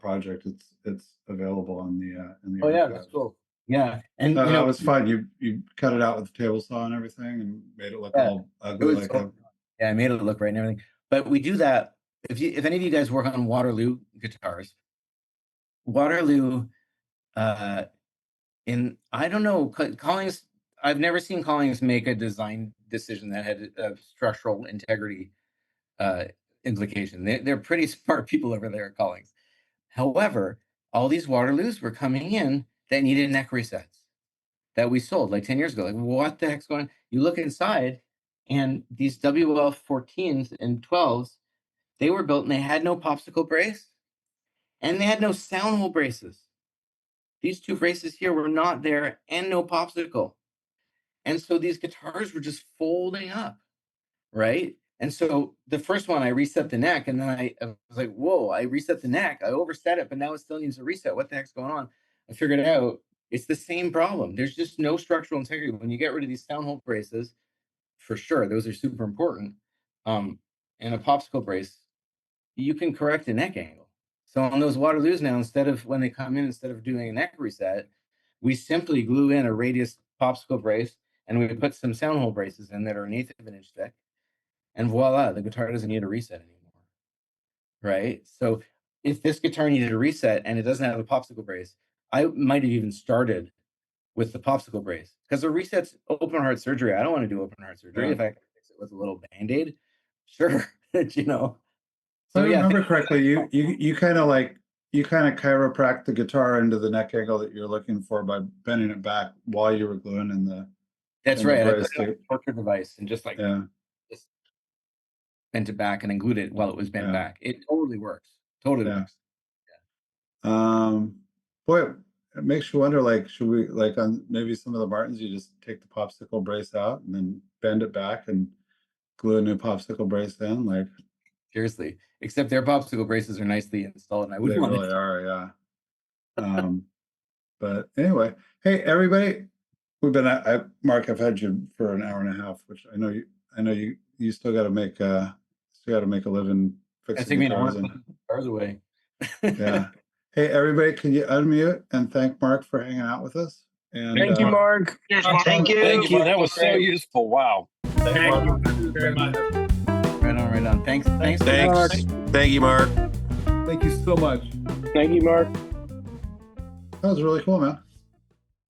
project, it's available on the in the. Oh yeah, that's cool. Yeah, and that was fun. You cut it out with the table saw and everything, and made it look all ugly like that. Yeah, I made it look right and everything. But we do that if any of you guys work on Waterloo guitars. Waterloo, I don't know, Collings. I've never seen Collings make a design decision that had a structural integrity implication. They're pretty smart people over there at Collings. However, all these Waterloos were coming in that needed neck resets that we sold like 10 years ago. Like, what the heck's going on? You look inside, and these WL 14s and 12s, they were built and they had no popsicle brace, and they had no sound hole braces. These two braces here were not there, and no popsicle. And so these guitars were just folding up, right? And so the first one, I reset the neck, and then I was like, whoa, I reset the neck. I overset it, but now it still needs a reset. What the heck's going on? I figured it out. It's the same problem. There's just no structural integrity. When you get rid of these sound hole braces, for sure, those are super important. And a popsicle brace, you can correct a neck angle. So on those Waterloos now, when they come in, instead of doing a neck reset, we simply glue in a radius popsicle brace, and we put some sound hole braces in that are 1/8 of an inch thick. And voila, the guitar doesn't need a reset anymore, right? So if this guitar needed a reset and it doesn't have a popsicle brace, I might have even started with the popsicle brace, because the reset's open heart surgery. I don't want to do open heart surgery. If I can fix it with a little Band-Aid, sure, you know. So if I remember correctly, you kind of chiropract the guitar into the neck angle that you're looking for by bending it back while you were gluing in the. That's right. I put it on a torture device and just just bent it back and then glued it while it was bent back. It totally works. Totally works. Yeah. Boy, it makes you wonder, like, should we, like, on maybe some of the Martins, you just take the popsicle brace out and then bend it back and glue a new popsicle brace in, like. Seriously, except their popsicle braces are nicely installed, and I wouldn't want to. They really are, yeah. But anyway, hey everybody, we've been Mark, I've had you for an hour and a half, which I know you still got to make a living fixing guitars. Cars away. Yeah. Hey everybody, can you unmute and thank Mark for hanging out with us? And thank you, Mark. Thank you. Thank you. That was so useful. Wow. Thank you very much. Right on. Thanks. Thank you, Mark. Thank you so much. Thank you, Mark. That was really cool, man.